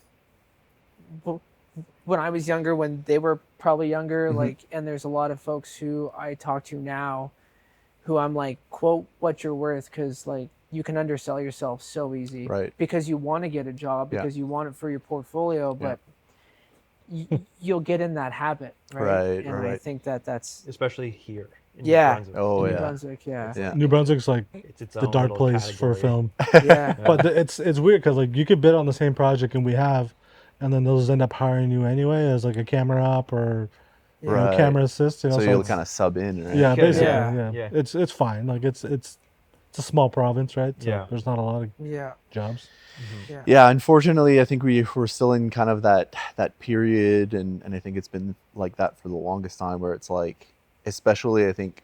when I was younger, when they were probably younger, like, and there's a lot of folks who I talk to now who I'm like, quote what you're worth, because like you can undersell yourself so easy, Right. because you want to get a job, Yeah. because you want it for your portfolio, but you'll get in that habit, right? Right, And I right. think that's Especially here. in Yeah. Brunswick. Oh, New yeah. Brunswick, yeah. Yeah. New Brunswick's like It's its the own dark little place for category. film. Yeah. But it's weird because like you could bid on the same project and we have, and then those end up hiring you anyway as like a camera op or you know, Right. camera assist. You know, So so you'll it's- kind of sub in, right? yeah, Yeah, basically, yeah. yeah. Yeah. It's fine. Like it's a small province, right? So Yeah. there's not a lot of Yeah. jobs. Yeah. Yeah, unfortunately, I think we're still in kind of that period, and I think it's been like that for the longest time, where it's like, especially I think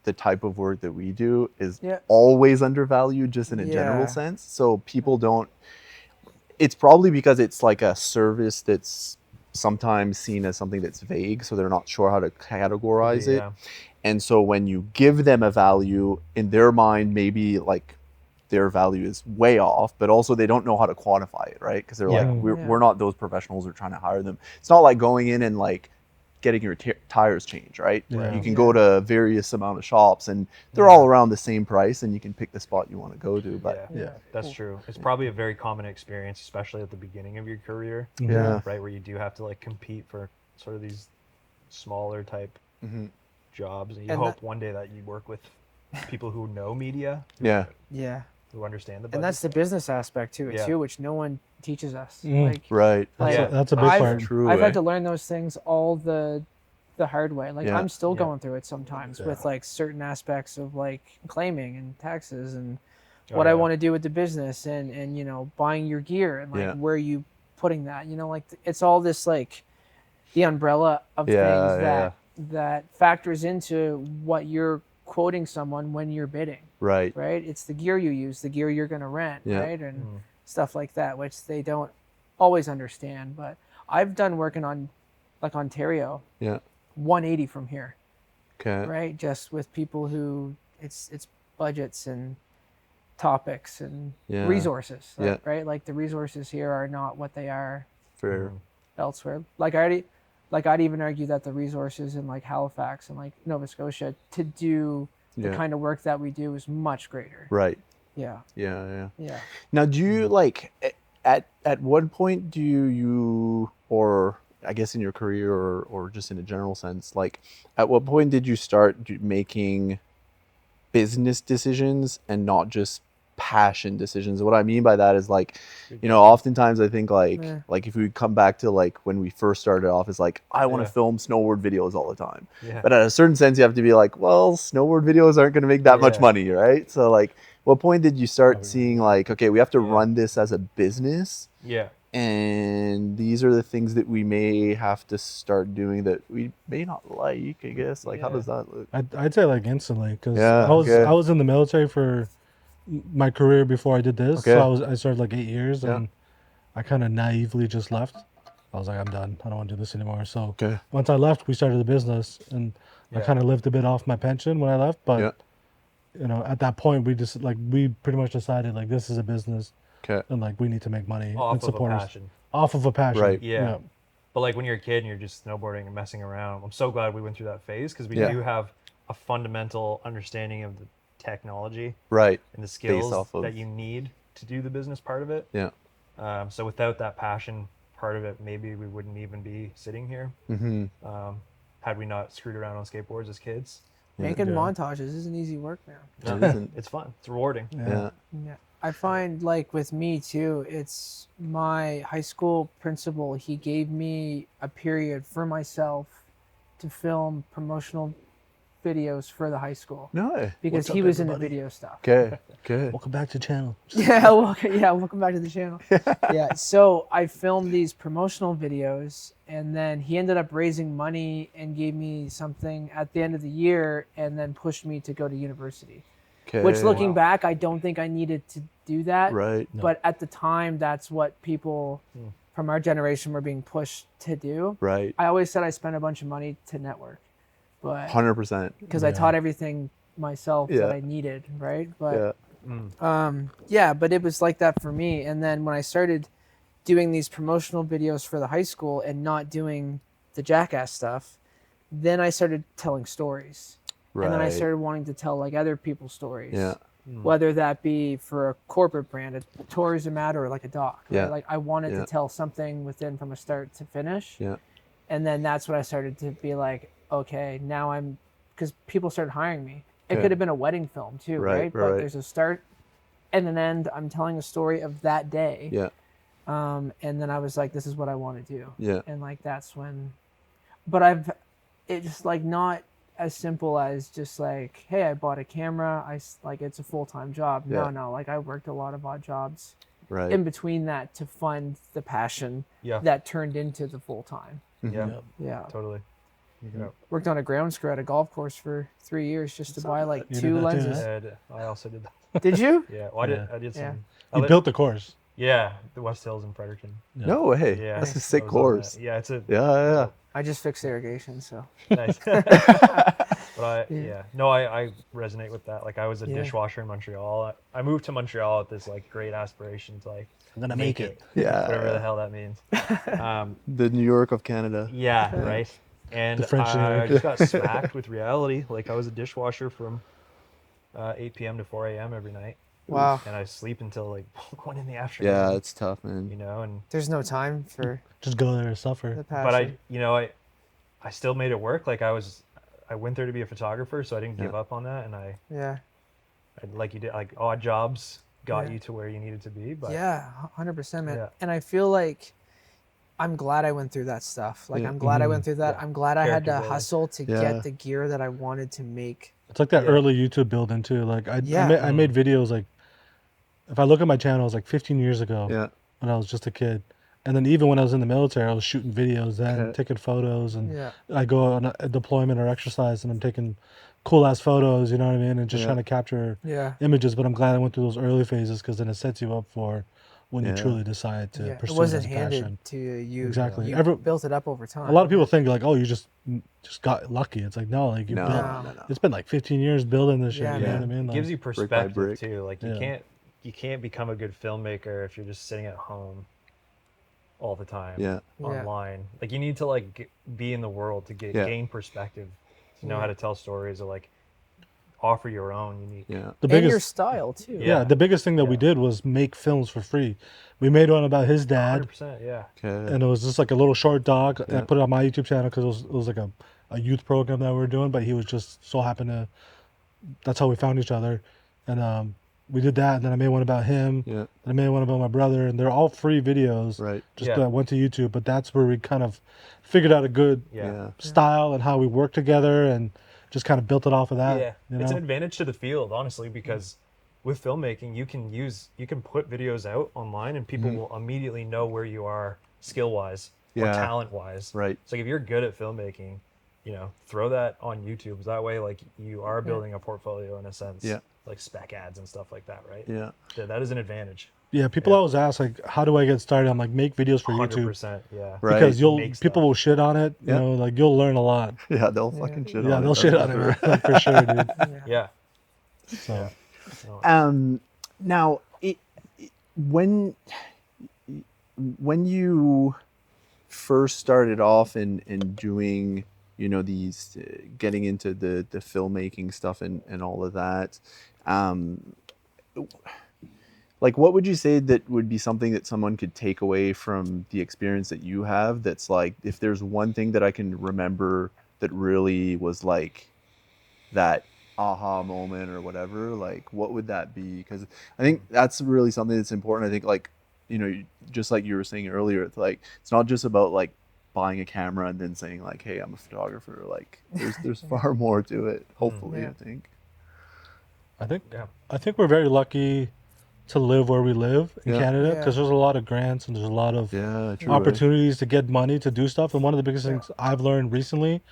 the type of work that we do is Yeah. always undervalued just in a general Yeah. sense. So people don't. It's probably because it's like a service that's sometimes seen as something that's vague, so they're not sure how to categorize it. Yeah. And so when you give them a value, in their mind, maybe like their value is way off, but also they don't know how to quantify it, right? Because they're Yeah. like, Yeah. we're not those professionals. We're trying to hire them. It's not like going in and like getting your tires changed, right? Yeah. You can go to various amount of shops and they're all around the same price, and you can pick the spot you want to go to. But Yeah, that's true. It's probably a very common experience, especially at the beginning of your career, yeah, right? Where you do have to like compete for sort of these smaller type Mhm. jobs, and you And hope one day that you work with people who know media, yeah, Yeah. who understand the budget. And that's the business aspect to it Yeah. too, which no one teaches us. Mm. right. Like, Yeah. That's a big I've- part. True. I've eh? had to learn those things all the hard way. Like Yeah. I'm still Yeah. going through it sometimes with like certain aspects of like claiming and taxes and Oh, what I yeah. want to do with the business and you know buying your gear and like Yeah. where are you putting that, you know, like it's all this like the umbrella of Yeah, things that factors into what you're quoting someone when you're bidding, Right. right? It's the gear you use, the gear you're going to rent, Yeah. right? And stuff like that, which they don't always understand. But I've done working on like Ontario, Yeah. 180 from here, Okay. right? Just with people who it's budgets and topics and Yeah. resources, Yeah. right? Like the resources here are not what they are Fair. elsewhere. I'd even argue that the resources in like Halifax and like Nova Scotia to do the Yeah. kind of work that we do is much greater. Right. Yeah. Yeah. Yeah. Yeah. Now, do you like at what point do you, or I guess in your career or just in a general sense, like at what point did you start making business decisions and not just passion decisions? What I mean by that is like, you know, oftentimes I think like Yeah. like if we come back to like when we first started off, it's like I want to Yeah. film snowboard videos all the time. Yeah. But at a certain sense, you have to be like, well, snowboard videos aren't going to make that much Yeah. money, right? So like, what point did you start seeing like, okay, we have to Yeah. run this as a business, Yeah. and these are the things that we may have to start doing that we may not like, I guess. Like, how Yeah. does that look? I'd say like instantly because Yeah, I was okay. I was in the military for my career before I did this. Okay. So I served like 8 years Yeah. and I kind of naively just left. I was like, I'm done. I don't want to do this anymore. So Okay. once I left, we started the business and I Yeah. kind of lived a bit off my pension when I left. But Yeah. you know, at that point, we pretty much decided like this is a business Okay. and like we need to make money Off and of a support us passion. off of a passion. Right. Yeah. But like when you're a kid and you're just snowboarding and messing around, I'm so glad we went through that phase because we Yeah. do have a fundamental understanding of the technology Right. and the skills off of- that you need to do the business part of it. Yeah. So without that passion part of it, maybe we wouldn't even be sitting here Mm-hmm. had we not screwed around on skateboards as kids. Making Yeah. montages isn't easy work, man. It isn't. It's fun. It's rewarding. Yeah. Yeah. I find like with me too, it's my high school principal, he gave me a period for myself to film promotional videos for the high school No. because What's he up, was into everybody? video stuff. Okay. Good. Welcome back to the channel. Welcome back to the channel. Yeah, so I filmed these promotional videos and then he ended up raising money and gave me something at the end of the year and then pushed me to go to university. Okay. Which looking back, I don't think I needed to do that. Right. But at the time, that's what people from our generation were being pushed to do. Right. I always said I spent a bunch of money to network, but 100%. because I taught everything myself Yeah. that I needed, right? But Yeah. but it was like that for me. And then when I started doing these promotional videos for the high school and not doing the jackass stuff, then I started telling stories. Right. And then I started wanting to tell like other people's stories. Yeah. Whether that be for a corporate brand, a tourism ad, or like a doc. Right? Yeah. Like I wanted Yeah. to tell something within from a start to finish. Yeah. And then that's when I started to be like, okay, now I'm because people started hiring me. It Okay. could have been a wedding film too, right? But right. there's a start and an end. I'm telling a story of that day. Yeah. And then I was like, this is what I want to do. Yeah. And like, that's when, but it's just like not as simple as just like, hey, I bought a camera. Like, it's a full-time job. Yeah. No, like I worked a lot of odd jobs Right. in between that to fund the passion that turned into the full-time. Yeah, Yeah. totally. Yeah. Worked on a ground screw at a golf course for 3 years just to buy like You did 2 that too, lenses. huh? I also did that. Did you? Yeah, well, I did some. Yeah. I You li- built the course. Yeah, the West Hills in Fredericton. No way. Yeah, That's a I sick was on course. that. Yeah, it's a Yeah. I just fixed irrigation, so. nice. But I resonate with that. Like I was a dishwasher in Montreal. I moved to Montreal with this like great aspiration to like I'm gonna make it. Yeah. whatever the hell that means. The New York of Canada. Yeah, right. And The French New I York. just got smacked with reality. Like I was a dishwasher from 8 p.m. to 4 a.m. every night, Wow. and I sleep until like 1 in the afternoon. Yeah, it's tough, man. you know, and There's no time for Just go there and the suffer. passion. but I still made it work. Like I went there to be a photographer, so I didn't give up on that, and I like you did, like odd jobs got Yeah. you to where you needed to be. But 100%, man. Yeah. And I feel like I'm glad I went through that stuff. Like Yeah. I'm glad I went through that. Yeah. I'm glad I had to Character building. hustle to Yeah. get the gear that I wanted to make. It's like that Yeah. early YouTube build into like I Yeah. made videos like if I look at my channels like 15 years ago Yeah. when I was just a kid, and then even when I was in the military, I was shooting videos then, Okay. taking photos, and Yeah. I go on a deployment or exercise and I'm taking cool ass photos, you know what I mean, and just Yeah. trying to capture Yeah. images. But I'm glad I went through those early phases because then it sets you up for when Yeah. you truly decide to Yeah. It pursue wasn't it as a handed passion. to you. Exactly. You built it up over time. A lot of people think like, oh, you just got lucky. It's like no, like you No, built. no. It's been like 15 years building this shit. Yeah, you know man. what I mean? it Like, gives you by perspective brick. too. Like Yeah. you can't become a good filmmaker if you're just sitting at home all the time Yeah. online. Like you need to like be in the world to Yeah. gain perspective, to know Yeah. how to tell stories or like offer your own unique. Yeah. the and your biggest, style too. yeah, the biggest thing that we Yeah. did was make films for free. We made one about his dad, 100%. Yeah. Okay. and it was just like a little short doc. Yeah. I put it on my YouTube channel because it was like a youth program that we were doing. But he was just so happened to. That's how we found each other, and we did that. And then I made one about him. Yeah. And I made one about my brother, and they're all free videos. Right. Just Yeah. that went to YouTube, but that's where we kind of figured out a good Yeah. style and how we work together, and just kind of built it off of that. Yeah, you it's know? an advantage to the field, honestly, because with filmmaking, you can put videos out online, and people will immediately know where you are skill wise or Yeah. talent wise. Right. So like, if you're good at filmmaking, throw that on YouTube. That way, like you are building a portfolio in a sense. Yeah. Like spec ads and stuff like that, right? Yeah. That is an advantage. Yeah, people always ask like, how do I get started? I'm like, make videos for YouTube 100%. Yeah. Right. because Make stuff. people will shit on it. You Yeah. know, like you'll learn a lot. Yeah. They'll fucking shit on it. Yeah, they'll that's shit for on sure. it like, for sure, dude. Yeah. So Now, when you first started off in doing, these getting into the filmmaking stuff and all of that, like what would you say that would be something that someone could take away from the experience that you have? That's like, if there's one thing that I can remember that really was like that aha moment or whatever, like what would that be? Because I think that's really something that's important. I think like, just like you were saying earlier, it's like, it's not just about like buying a camera and then saying like, hey, I'm a photographer. Like there's far more to it, hopefully. Yeah. I think. I think we're very lucky to live where we live in Yeah. Canada Yeah. because there's a lot of grants and there's a lot of Yeah, true. opportunities to get money to do stuff. And one of the biggest things I've learned recently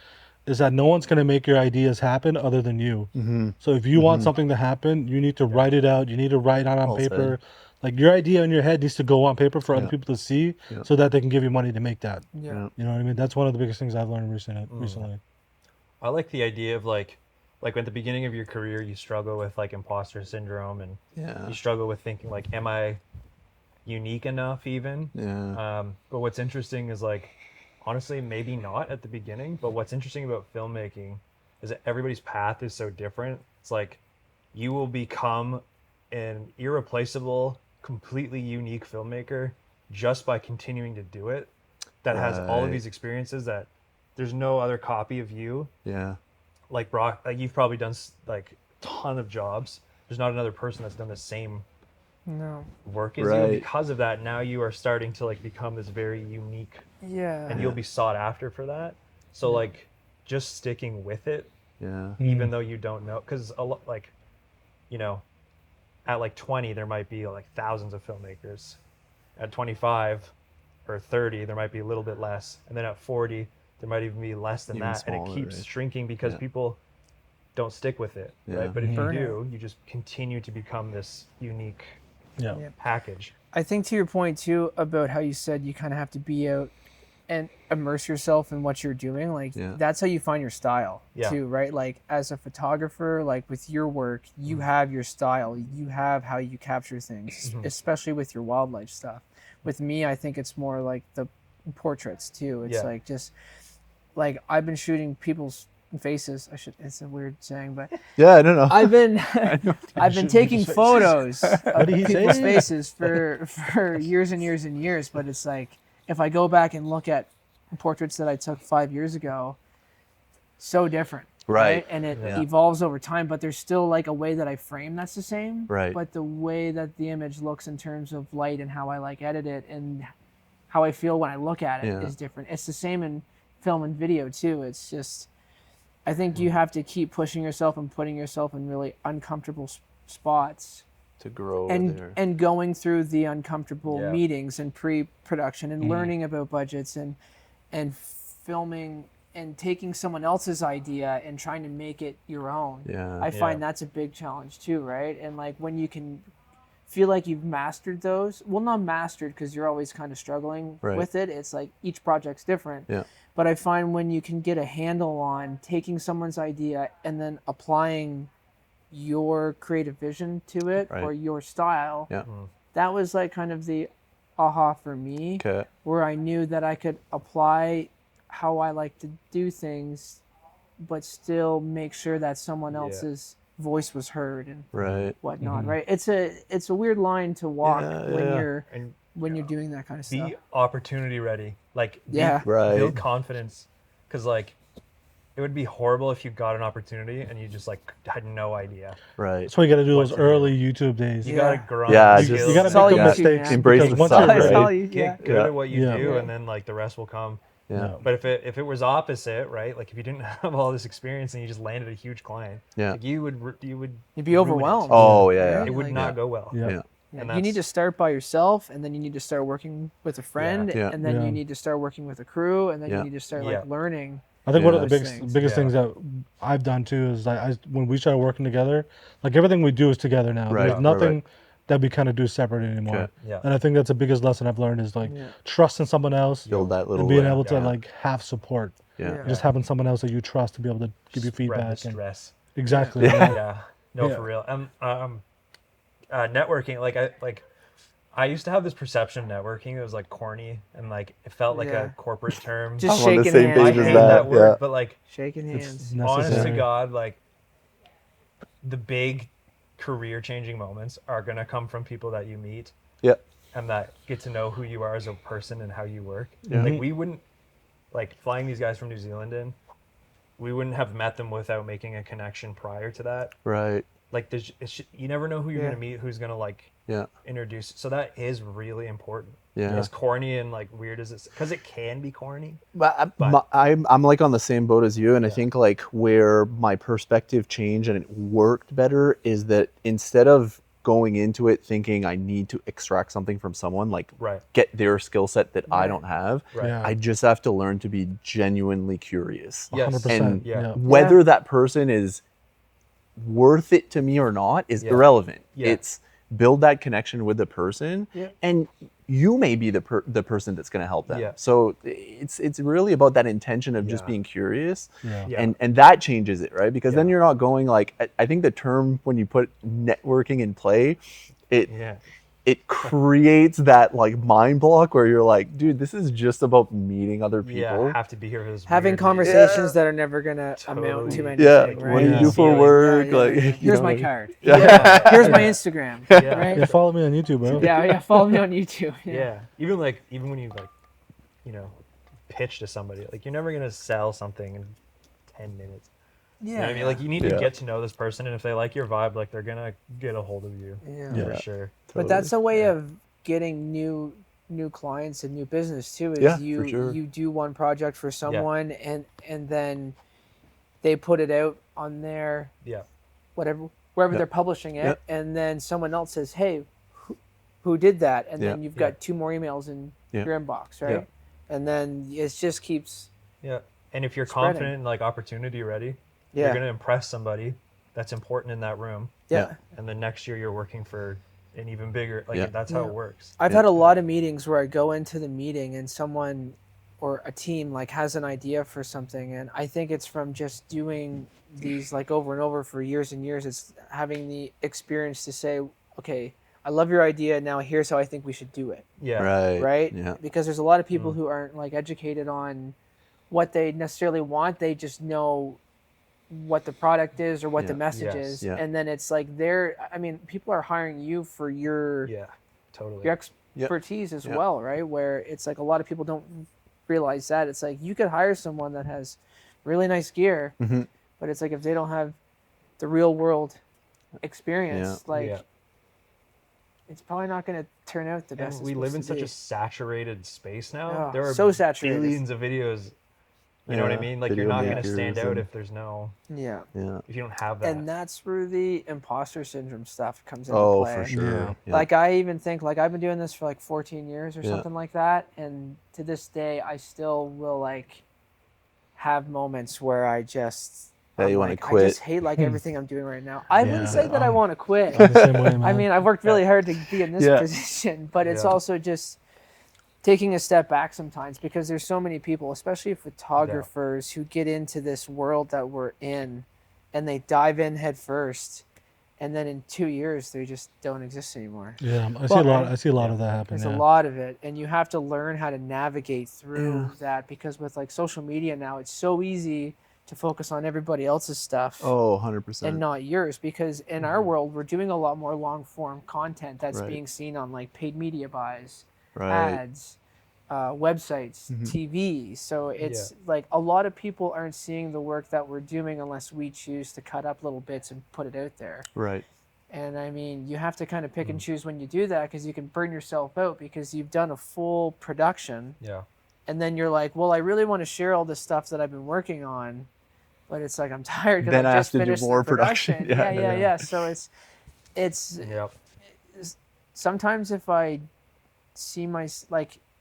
is that no one's going to make your ideas happen other than you. Mm-hmm. So if you want something to happen, you need to write it out. You need to write it on Well paper. Like your idea in your head needs to go on paper for other Yeah. people to see Yeah. so that they can give you money to make that. Yeah. You know what I mean? That's one of the biggest things I've learned recently. I like the idea of like at the beginning of your career, you struggle with like imposter syndrome, and Yeah. you struggle with thinking like, am I unique enough even? Yeah. But what's interesting is like, honestly, maybe not at the beginning, but what's interesting about filmmaking is that everybody's path is so different. It's like you will become an irreplaceable, completely unique filmmaker just by continuing to do it, that has all of Right. these experiences that there's no other copy of you. Yeah. like Brock, like you've probably done like a ton of jobs. There's not another person that's done the same No. work as you. Right. Because of that, now you are starting to like become this very unique, Yeah. and you'll be sought after for that. So like, just sticking with it, Yeah. even though you don't know, because a lot like, you know, at like 20 there might be like thousands of filmmakers. At 25 or 30 there might be a little bit less, and then at 40 there might even be less than Even that, and it smaller, keeps right? shrinking because Yeah. people don't stick with it, Yeah. right? But if you Burnout. do, you just continue to become this unique Yeah. Yeah. package. I think to your point too about how you said you kind of have to be out and immerse yourself in what you're doing. Like Yeah. that's how you find your style Yeah. too, right? Like as a photographer, like with your work, you have your style. You have how you capture things, especially with your wildlife stuff. With me, I think it's more like the portraits too. It's Yeah. like just like I've been shooting people's faces. It's a weird saying, but Yeah, I don't know. I've been I've been Shooting taking people's photos of did he say? people's faces for years and years and years. But it's like if I go back and look at portraits that I took 5 years ago, so different, Right. And it Yeah. evolves over time. But there's still like a way that I frame that's the same, Right. But the way that the image looks in terms of light and how I like edit it and how I feel when I look at it is Yeah. different. It's the same in film and video too. It's just I think you have to keep pushing yourself and putting yourself in really uncomfortable spots To grow and there. and going through the uncomfortable Yeah. meetings and pre-production and learning about budgets and filming and taking someone else's idea and trying to make it your own. Yeah. I find Yeah. that's a big challenge too, right? And like when you can feel like you've mastered those, well, not mastered because you're always kind of struggling Right. with it. It's like each project's different. Yeah. But I find when you can get a handle on taking someone's idea and then applying your creative vision to it Right. or your style, Yeah. that was like kind of the aha for me, Okay. where I knew that I could apply how I like to do things, but still make sure that someone Yeah. else's voice was heard and Right. whatnot. Right? It's a weird line to walk Yeah, when yeah. you're doing that kind of stuff. Be opportunity ready, like Yeah. Right. build confidence, because like it would be horrible if you got an opportunity and you just like had no idea. Right. That's why you got to do What those to do. early YouTube days. You Yeah. gotta grind. Yeah, skills. just- You got to It's all make the YouTube, mistakes. man. Embrace because the once suck, you're That's ready, all you- Get yeah. good Yeah. at what you Yeah. do, Yeah. and then like the rest will come. Yeah. But if it was opposite, right? Like if you didn't have all this experience and you just landed a huge client, Yeah. like you would You'd be ruin it. overwhelmed. Oh, yeah. Right? It would Like- not go well. Yeah. Yeah. Yeah, And you need to that's- start by yourself, and then you need to start working with a friend, Yeah. and then Yeah. you need to start working with a crew, and then Yeah. you need to start Yeah. like learning. I think one of Yeah. the Those biggest things. biggest Yeah. things that I've done too is like when we started working together, like everything we do is together now. Right, There's right, nothing right. that we kind of do separate anymore. Okay. Yeah. And I think that's the biggest lesson I've learned is like Yeah. trusting someone else Build that little. and being uh, able to yeah. like have support. Yeah. Yeah. Just having someone else that you trust to be able to give you Spread the feedback. And, stress. exactly. Yeah. Yeah. No, Yeah. for real. Networking. I used to have this perception of networking. It was like corny and like it felt like Yeah. a corporate term. Just I'm on the shaking same hands. I page as hate that. that word, Yeah. but like Shaking It's hands. honest to necessary. God, like the big career changing moments are gonna come from people that you meet Yeah. and that get to know who you are as a person and how you work. Yeah. Like we wouldn't like flying these guys from New Zealand in, we wouldn't have met them without making a connection prior to that. Right. Like you never know who you're Yeah. gonna meet, who's gonna like Yeah. introduce. So that is really important. Yeah. As corny and like weird as it's, because it can be corny. But But- I'm like on the same boat as you, and I Yeah. think like where my perspective changed and it worked better is that instead of going into it thinking I need to extract something from someone, like Right. get their skill set that I Right. don't have, Right. Yeah. I just have to learn to be genuinely curious. Yes. 100%. And Yeah. yeah. Whether Yeah. that person is worth it to me or not is Yeah. irrelevant. Yeah. It's build that connection with the person, Yeah. and you may be the person that's going to help them. Yeah. So it's really about that intention of just Yeah. being curious, Yeah. Yeah. and that changes it, right? Because then Yeah. you're not going like I think the term when you put networking in play, Yeah. it creates that like mind block where you're like, dude, this is just about meeting other people. Yeah. Have to be here for this. Having weird conversations that are never gonna amount to Totally. anything. Yeah, right? what do you Yeah. do for Yeah. work? Yeah, Like, yeah. you Here's know, my like- card. Yeah. Here's my Instagram. Yeah. Right? Yeah, follow me on YouTube, bro. Yeah. Follow me on YouTube. Yeah. Even when you like, pitch to somebody, like you're never gonna sell something in 10 minutes. You know what I mean? Like, you need to Yeah. get to know this person, and if they like your vibe, like, they're gonna get a hold of you. Yeah. For sure. But that's a way of getting new clients and new business too, is Yeah, you for sure. you do one project for someone and then they put it out on their wherever Yeah. they're publishing it, Yeah. and then someone else says, hey, who did that? And Yeah. then you've got 2 more emails in your inbox, right? Yeah. And then it just keeps and if you're spreading. confident, like, opportunity ready, you're gonna impress somebody that's important in that room. And then next year you're working for an even bigger, like, that's how it works. I've had a lot of meetings where I go into the meeting and someone or a team like has an idea for something, and I think it's from just doing these like over and over for years and years. It's having the experience to say, okay, I love your idea, now here's how I think we should do it. Right? Yeah. Because there's a lot of people who aren't like educated on what they necessarily want. They just know what the product is or what the message is, and then it's like people are hiring you for your your expertise as well, right? Where it's like a lot of people don't realize that it's like you could hire someone that has really nice gear, but it's like if they don't have the real world experience, it's probably not going to turn out the best. And we live in such a saturated space now. Oh, there are so saturated. billions of videos. You know what I mean? Like, you're not going to stand out if there's no... if you don't have that. And that's where the imposter syndrome stuff comes into play. For sure. Yeah. Like, I even think, like, I've been doing this for like 14 years or something like that, and to this day I still will like have moments where I just you want to quit. I just hate like everything I'm doing right now. I wouldn't say that I want to quit. I'm the same way, man. I mean, I've worked really hard to be in this position, but it's also just taking a step back sometimes, because there's so many people, especially photographers, who get into this world that we're in and they dive in head first, and then in 2 years they just don't exist anymore. I see a lot of that happen. There's a lot of it, and you have to learn how to navigate through that, because with like social media now, it's so easy to focus on everybody else's stuff. 100%. And not yours, because in our world we're doing a lot more long form content that's being seen on like paid media buys, ads, websites, TV. So it's like a lot of people aren't seeing the work that we're doing unless we choose to cut up little bits and put it out there. And I mean, you have to kind of pick and choose when you do that, because you can burn yourself out because you've done a full production. And then you're like, well, I really want to share all this stuff that I've been working on, but it's like I'm tired because I just finished the production. So it's sometimes if I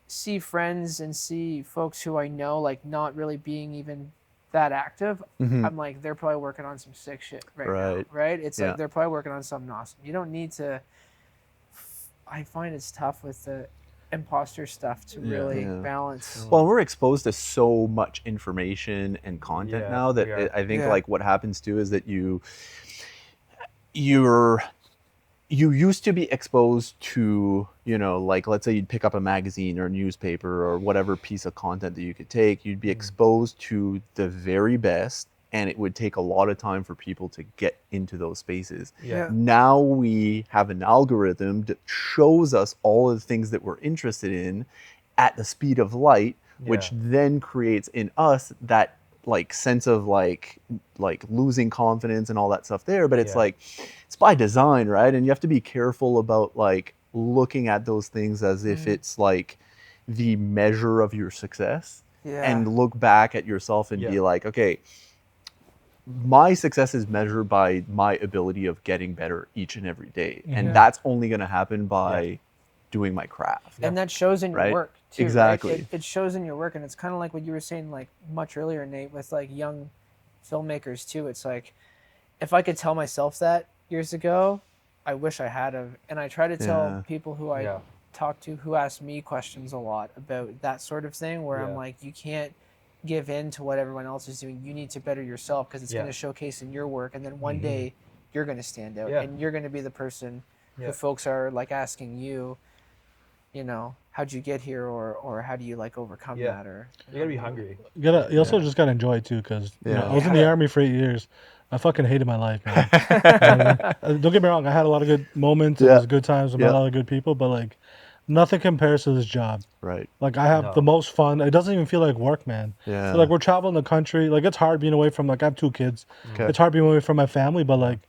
see friends and see folks who I know like not really being even that active, I'm like, they're probably working on some sick shit right now, right? It's like they're probably working on something awesome. You don't need to. I find it's tough with the imposter stuff to really balance. Well, we're exposed to so much information and content now that I think like what happens too is that you used to be exposed to, you know, like let's say you'd pick up a magazine or a newspaper or whatever piece of content that you could take, you'd be exposed to the very best, and it would take a lot of time for people to get into those spaces. Now we have an algorithm that shows us all of the things that we're interested in at the speed of light, which then creates in us that like sense of like losing confidence and all that stuff there. But it's like, it's by design, right? And you have to be careful about like looking at those things as if it's like the measure of your success, and look back at yourself and be like, okay, my success is measured by my ability of getting better each and every day. And that's only going to happen by doing my craft. And that shows in your work too. Exactly. Right? It shows in your work. And it's kind of like what you were saying like much earlier, Nate, with like young filmmakers too. It's like, if I could tell myself that years ago, I wish I had of. And I try to tell people who I talk to who ask me questions a lot about that sort of thing, where I'm like, you can't give in to what everyone else is doing. You need to better yourself, because it's going to showcase in your work, and then one day you're going to stand out, and you're going to be the person who folks are like asking you, you know, how'd you get here, or how do you like overcome that, or you gotta be hungry. You also just gotta enjoy it too, because you know, I was in the army for 8 years. I fucking hated my life, man. Don't get me wrong, I had a lot of good moments. It was good times with a lot of good people, but like, nothing compares to this job. Right. Like I have No. the most fun. It doesn't even feel like work, man. Yeah. So like we're traveling the country. Like it's hard being away from like I have 2 kids. Okay. It's hard being away from my family, but like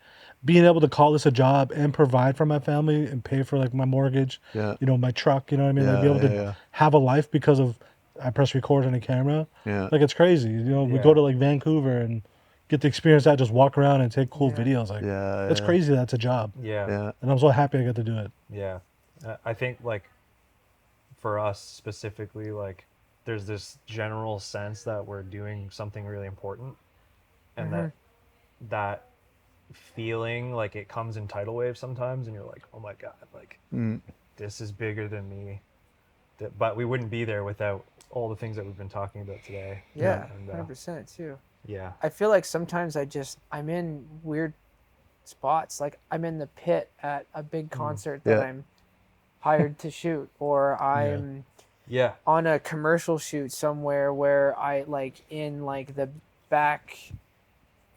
being able to call this a job and provide for my family and pay for like my mortgage, Yeah. you know, my truck, you know what I mean? Like be able to have a life because of I press record on a camera. Yeah. Like it's crazy. You know, we Yeah. go to like Vancouver and get to experience that, just walk around and take cool Yeah. videos. Like Yeah. it's crazy that's a job. Yeah. Yeah. And I'm so happy I get to do it. Yeah. I think like for us specifically, like there's this general sense that we're doing something really important, and that feeling like it comes in tidal waves sometimes, and you're like, oh my god, like this is bigger than me. But we wouldn't be there without all the things that we've been talking about today. Yeah, And, 100% too. yeah. I feel like sometimes I'm in weird spots. Like I'm in the pit at a big concert that I'm hired to shoot, or I'm Yeah. on a commercial shoot somewhere where I like in like the back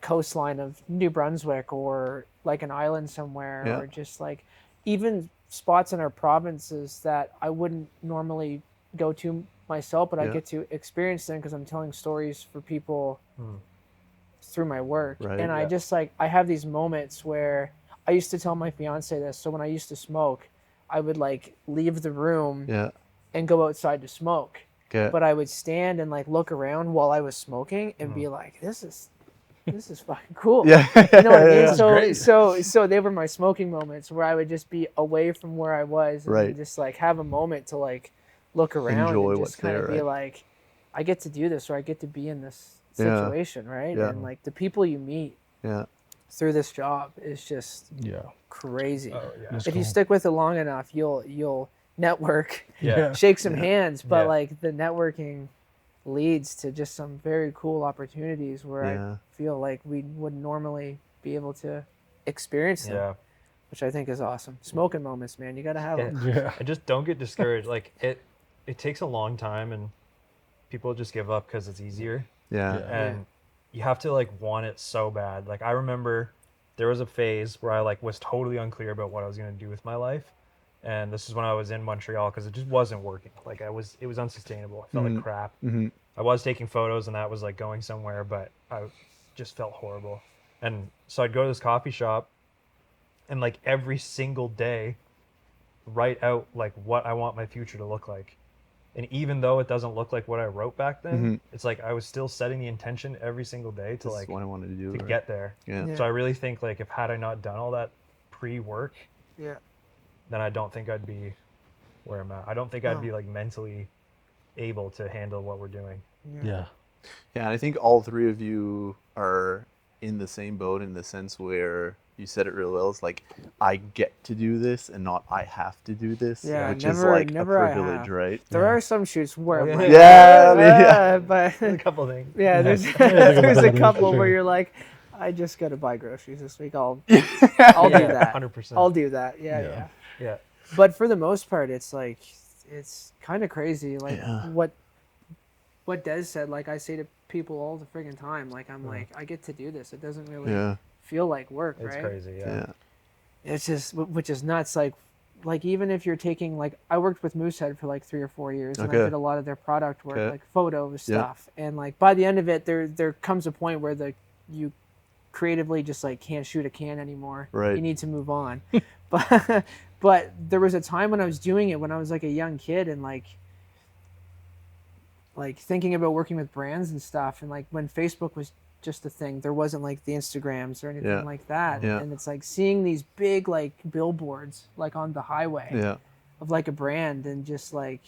coastline of New Brunswick, or like an island somewhere, or just like even spots in our provinces that I wouldn't normally go to myself, but I get to experience them because I'm telling stories for people through my work. Right, and I just like I have these moments where I used to tell my fiance this. So when I used to smoke, I would like leave the room and go outside to smoke. Okay. But I would stand and like look around while I was smoking and be like, this is fucking cool. Yeah. You know what I mean? Great. So they were my smoking moments where I would just be away from where I was and Right. just like have a moment to like look around Enjoy and what's just kind of there, be right? like, I get to do this, or I get to be in this situation, right? Yeah. And like the people you meet through this job is just crazy. Oh, yeah. That's If you cool. stick with it long enough, you'll network, Yeah. shake some hands, but Yeah. like the networking leads to just some very cool opportunities where I feel like we would normally be able to experience them, Yeah. which I think is awesome. Smoking moments, man, you gotta have them. Yeah. And just don't get discouraged. Like it takes a long time, and people just give up because it's easier. Yeah. And you have to like want it so bad. Like I remember there was a phase where I like was totally unclear about what I was going to do with my life, and this is when I was in Montreal because it just wasn't working. Like it was unsustainable. I felt like crap. I was taking photos and that was like going somewhere, but I just felt horrible. And so I'd go to this coffee shop and like every single day write out like what I want my future to look like. And even though it doesn't look like what I wrote back then, it's like I was still setting the intention every single day to This like is what I wanted to do. to right? get there. Yeah. So I really think like if had I not done all that pre-work, Yeah. then I don't think I'd be where I'm at. I don't think I'd be like mentally able to handle what we're doing. Yeah. Yeah, and I think all three of you are in the same boat in the sense where you said it real well. It's like I get to do this and not I have to do this, Yeah, which is never- like never a I privilege, have. right? There are some shoots where I'm like, Yeah, I mean, yeah. but A couple things. yeah, there's think there's about a it, couple for where sure. you're like, I just gotta buy groceries this week. I'll do that. 100%. I'll do that. Yeah, Yeah. yeah. Yeah. But for the most part, it's like it's kind of crazy. Like Yeah. what Des said. Like I say to people all the friggin' time. Like I'm like I get to do this. It doesn't really Yeah. feel like work, It's right? crazy. Yeah. Yeah. It's just which is nuts. Like even if you're taking like I worked with Moosehead for like 3 or 4 years, and I Okay. did a lot of their product work, Okay. like photo Yeah. stuff, and like by the end of it, there comes a point where you creatively just like can't shoot a can anymore. Right. You need to move on. but there was a time when I was doing it when I was like a young kid and like thinking about working with brands and stuff, and like when Facebook was just a thing, there wasn't like the Instagrams or anything Yeah. like that. Yeah. And it's like seeing these big like billboards like on the highway Yeah. of like a brand, and just like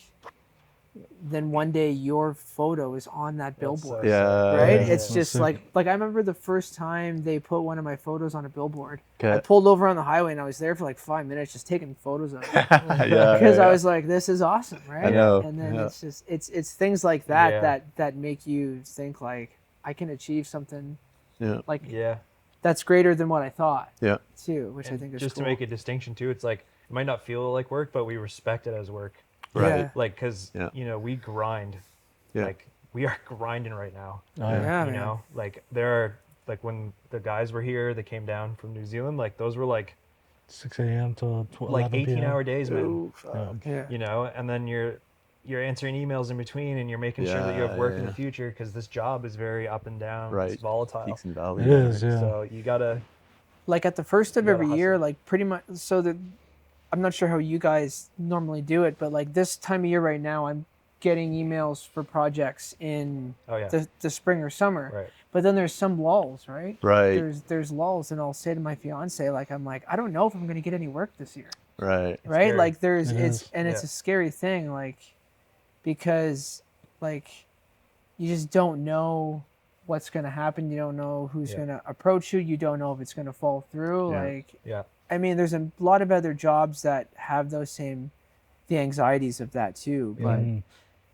then one day your photo is on that billboard. Yeah. Right? Yeah. It's That's just sick. like I remember the first time they put one of my photos on a billboard. I Okay. pulled over on the highway and I was there for like 5 minutes just taking photos of it. Yeah. Because yeah. I was like, this is awesome, right? know, And then yeah. it's just it's things like that Yeah. that make you think like I can achieve something Yeah. like Yeah. that's greater than what I thought Yeah. too, which I And think is just cool. to make a distinction too, it's like it might not feel like work, but we respect it as work. Right. Yeah. Like, cause Yeah. you know we grind. Yeah. Like we are grinding right now. Oh, yeah. Yeah, You man. know, like there are like when the guys were here, they came down from New Zealand. Like those were like 6 a.m. to like 11 p.m. 18-hour days, man. Ooh, fuck. Yeah. You know, and then you're answering emails in between, and you're making sure that you have work in the future, because this job is very up and down. Right. It's volatile. Peaks and valleys. It is, yeah. So you gotta. Like at the first of You gotta every year, hustle. like pretty much. So that I'm not sure how you guys normally do it, but like this time of year right now, I'm getting emails for projects in Oh yeah. the spring or summer. Right. But then there's some lulls, right? Right. There's lulls, and I'll say to my fiance, like, I'm like, I don't know if I'm gonna get any work this year, Right. right? scary. Like It is. it's Yeah. a scary thing, like, because like you just don't know what's gonna happen. You don't know who's Yeah. gonna approach you. You don't know if it's gonna fall through. Yeah. Like, Yeah. I mean, there's a lot of other jobs that have the anxieties of that too, but Mhm.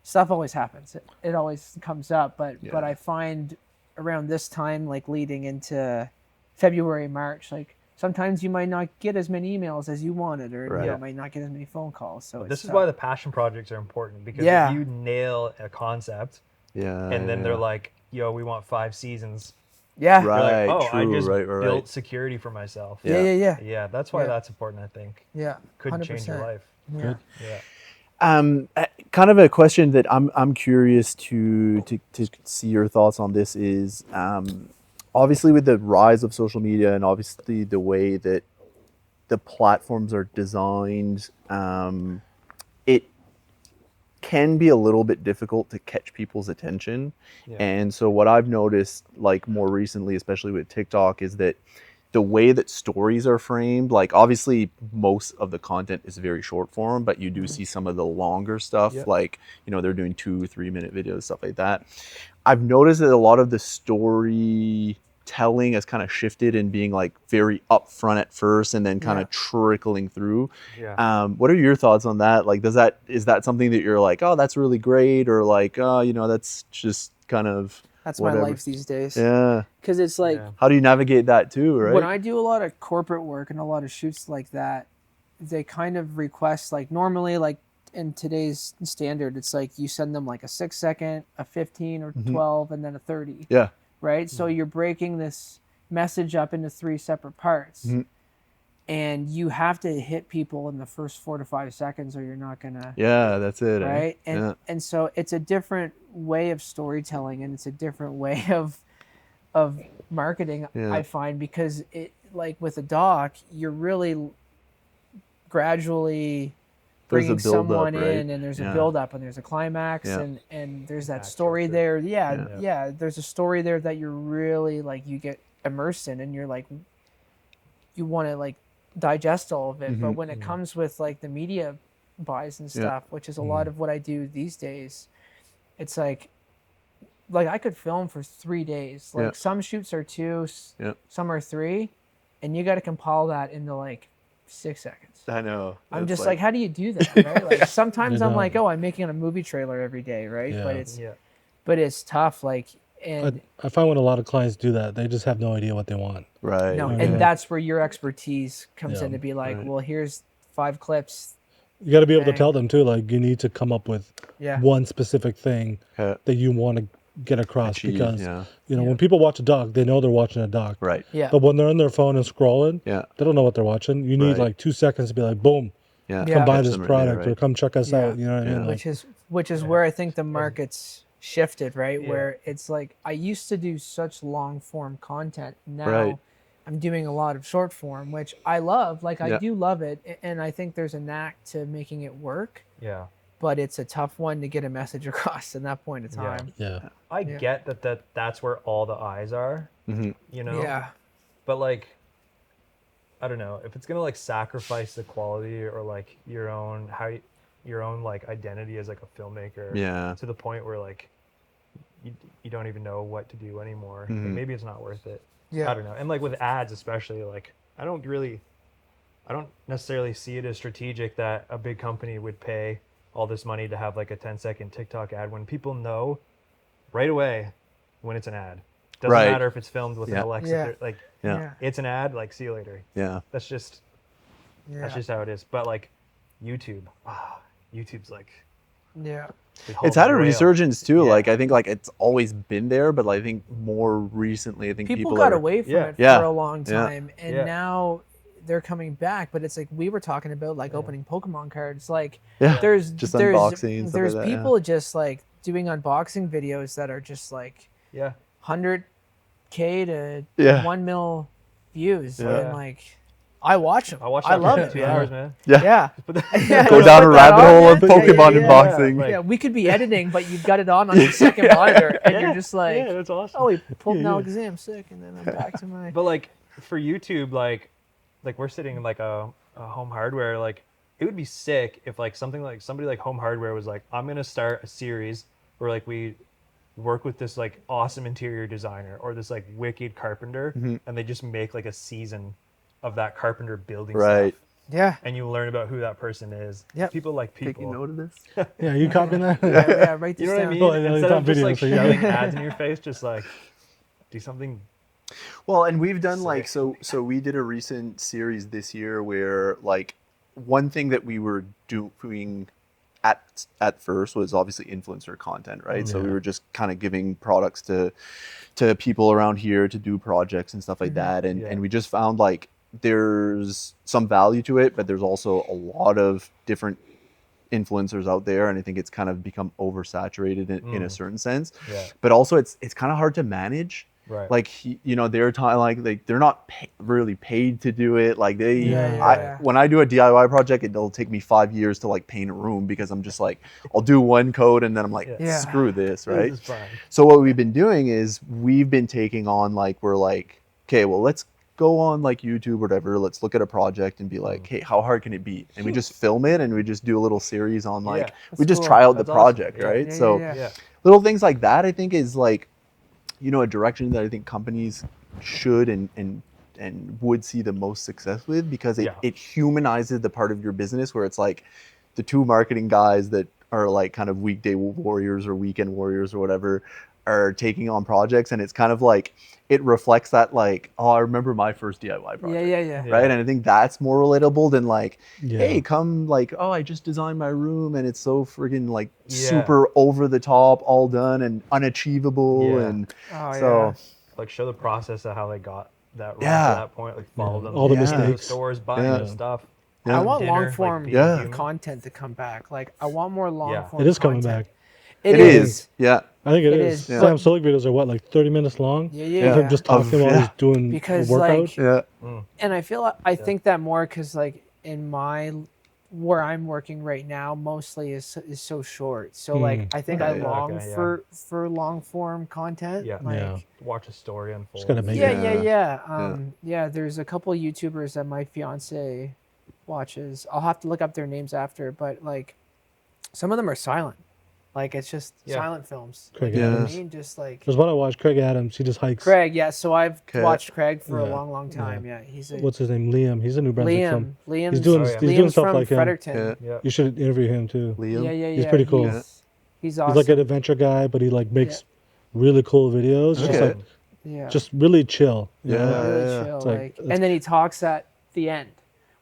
stuff always happens. It always comes up, but Yeah. I find around this time, like leading into February, March, like sometimes you might not get as many emails as you wanted, or Right. you know, might not get as many phone calls. So This it's is why tough. the passion projects are important, because Yeah. if you nail a concept Yeah. and then yeah. they're like, "Yo, we want 5 seasons," Yeah. Right. you're like, "Oh, I true, just right, right, built right. security for myself." Yeah. Yeah. Yeah. Yeah, that's why Yeah. that's important. I think Yeah. could change your 100%. life. Yeah. Good. Yeah. Kind of a question that I'm curious to see your thoughts on this is, obviously with the rise of social media and obviously the way that the platforms are designed, it can be a little bit difficult to catch people's attention. Yeah. And so what I've noticed, like more recently, especially with TikTok, is that the way that stories are framed, like obviously most of the content is very short form, but you do see some of the longer stuff, Yep. like, you know, they're doing 2-3 minute videos, stuff like that. I've noticed that a lot of the story telling has kind of shifted and being like very upfront at first and then kind Yeah. of trickling through. Yeah. What are your thoughts on that? Like, is that something that you're like, oh, that's really great, or like, oh, you know, that's just kind of That's whatever. my life these days. Yeah. Because it's like Yeah. How do you navigate that too, right? when I do a lot of corporate work and a lot of shoots like that, they kind of request, like normally, like in today's standard, it's like you send them like a 6-second, a 15 or 12, and then a 30. Yeah. Right? So you're breaking this message up into 3 separate parts. Mhm. And you have to hit people in the first 4 to 5 seconds or you're not going to. Yeah, that's it. Right? Eh? And Yeah. and so it's a different way of storytelling, and it's a different way of marketing, Yeah. I find, because it, like with a doc, you're really gradually There's a bringing build-up, someone right? in, and there's Yeah. a build up and there's a climax, Yeah. and there's that Act story structure. there. Yeah, Yeah. yeah, there's a story there that you're really like, you get immersed in, and you're like, you want to like digest all of it. But when it comes with like the media buys and Yeah. stuff, which is a lot of what I do these days, it's like I could film for 3 days. Like Yeah. some shoots are 2, Yeah. some are 3, and you got to compile that into like 6 seconds. I know. I'm It's just like, how do you do that, right? Like sometimes I I'm know. like, oh, I'm making a movie trailer every day, right? Yeah. But Yeah. it's tough, like, and I find when a lot of clients do that, they just have no idea what they want. right. no, Okay. and that's where your expertise comes Yeah. in to be like, Right. well, here's 5 clips. You got to be able to Bang. tell them too. Like you need to come up with Yeah. one specific thing Yeah. that you want to get across, Achieve, because yeah. you know Yeah. when people watch a doc, they know they're watching a doc. Right. Yeah. But when they're on their phone and scrolling, Yeah. they don't know what they're watching. You need Right. like 2 seconds to be like, boom, Yeah. Yeah. come buy Catch this them right product there, or come check us Yeah. out. You know what I mean? Yeah. Like, which is where I think the market's shifted, right? Yeah. Where it's like I used to do such long form content. Now Right. I'm doing a lot of short form, which I love. Like I Yeah. do love it, and I think there's a knack to making it work. Yeah. But it's a tough one to get a message across in that point in Yeah. time. yeah. I Yeah. get that's where all the eyes are, Mhm. you know? Yeah. But like, I don't know if it's gonna like sacrifice the quality or like your own like identity as like a filmmaker. Yeah. To the point where like you don't even know what to do anymore. Like, Mhm. maybe it's not worth it. Yeah. I don't know. And like with ads especially, like I don't necessarily see it as strategic that a big company would pay all this money to have like a 10-second TikTok ad when people know right away when it's an ad. Doesn't Right. matter if it's filmed with Yeah. an Alexa. Yeah. Like Yeah. it's an ad. Like see you later. Yeah. That's just Yeah. how it is. But like YouTube, YouTube's like Yeah. the It's holy had a grail. resurgence too. Yeah. Like I think like it's always been there, but I think more recently, I think People people got are, away from Yeah. it Yeah. for a long Yeah. time, and Yeah. now they're coming back, but it's like we were talking about like opening Pokemon cards. Like Yeah. there's Just there's unboxing and stuff there's like that, yeah. people just like doing unboxing videos that are just like Yeah. 100K to Yeah. 1 mil views, Yeah. and like I watch them. I watched I that love for it. 2 man. hours, man. Yeah. Yeah. Yeah, Go just down put a that rabbit on, hole man. of Pokemon unboxing. Like- Yeah, we could be editing, but you've got it on your second monitor, and you're just like, yeah, that's awesome. oh, he pulled an Yeah, yeah. Alakazam, sick, and then I'm back to my. But like for YouTube, like we're sitting in like a home hardware, like it would be sick if like something like somebody like Home Hardware was like, I'm gonna start a series where like we work with this like awesome interior designer or this like wicked carpenter, and they just make like a season of that carpenter building Right. stuff, Yeah. and you learn about who that person is. Yep. People like Taking people. note of this. Yeah, you copying that? Yeah, write this You know what I down. mean? Oh, yeah, it's Instead on of just video, like so yeah. shoving ads in your face, just like do something. Well, and we've done like Sick. so we did a recent series this year where like one thing that we were doing at first was obviously influencer content, right? So we Yeah. were just kind of giving products to people around here to do projects and stuff like that, and Yeah. and we just found like there's some value to it, but there's also a lot of different influencers out there, and I think it's kind of become oversaturated in a certain sense. Yeah. But also it's kind of hard to manage. Right. Like they're like they're not really paid to do it. Like Yeah. when I do a DIY project, it'll take me 5 years to like paint a room because I'm just like I'll do one coat and then I'm like Yeah. screw this, right? This is fine. So what we've been doing is we've been taking on like we're like okay, well let's go on like YouTube or whatever. Let's look at a project and be like, hey, how hard can it be? And we just film it and we just do a little series on like Yeah, we that's just cool. try out the That's awesome. project, Yeah. right? Yeah, So yeah. Yeah. little things like that I think is like a direction that I think companies should and would see the most success with because it humanizes the part of your business where it's like the two marketing guys that are like kind of weekday warriors or weekend warriors or whatever are taking on projects, and it's kind of like it reflects that like, oh, I remember my first DIY project. Yeah. Right. And I think that's more relatable than like, Yeah. hey, come like, oh, I just designed my room and it's so friggin' like Yeah. super over the top, all done and unachievable. Yeah. And Oh, so Like show the process of how they got that right Yeah. to that point. Like follow them. All the to mistakes. stores, buying Yeah. the stuff. Yeah. I want Dinner, long like, form being Yeah. human. content to come back. Like I want more long Yeah. form. It is coming content. back. It it is. is. Yeah. I think It it is, is. yeah. Sam Solik videos are what, like 30 minutes long? Yeah, Of yeah. him just talking while yeah. he's doing Because, a workout. like, Yeah. And I feel I think that more because like in my where I'm working right now mostly is so short. So like I think Right. I long Okay, yeah. for long form content. Yeah. Like, Yeah. Watch a story unfold. Just gotta make Yeah, it. yeah. There's a couple YouTubers that my fiance watches. I'll have to look up their names after, but like some of them are silent. Like it's just Yeah. silent films. Craig You know what I Adams. mean? Just like There's one I watched, Craig Adams. He just hikes. Craig, yeah. So I've Okay. watched Craig for a Yeah. long time. Yeah, he's a What's his name? Liam. He's a New Brunswick Liam. film. Liam's, He's doing, Oh, yeah. he's doing Liam's stuff from like him. Fredericton. Yeah. Yeah. You should interview him too. Liam. Yeah. He's pretty cool. He's awesome. He's like an adventure guy, but he like makes really cool videos. Just Okay. like yeah. just really chill. you Yeah. know? really yeah. chill. It's like- Like, it's- and then he talks at the end,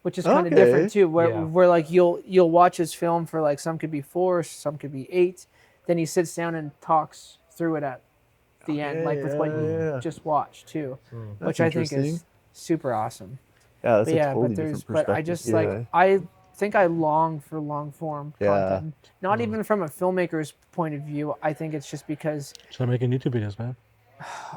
which is kind of Okay. different too. Where Yeah. where like you'll watch his film for like some could be 4, some could be 8. Then he sits down and talks through it at the end, like with what you yeah. just watched too, That's which I think interesting. is super awesome. Yeah, that's But yeah, a totally but there's different but I perspective. just Yeah. like I think I long for long form Yeah. content. Not even from a filmmaker's point of view. I think it's just because Start making YouTube videos, man.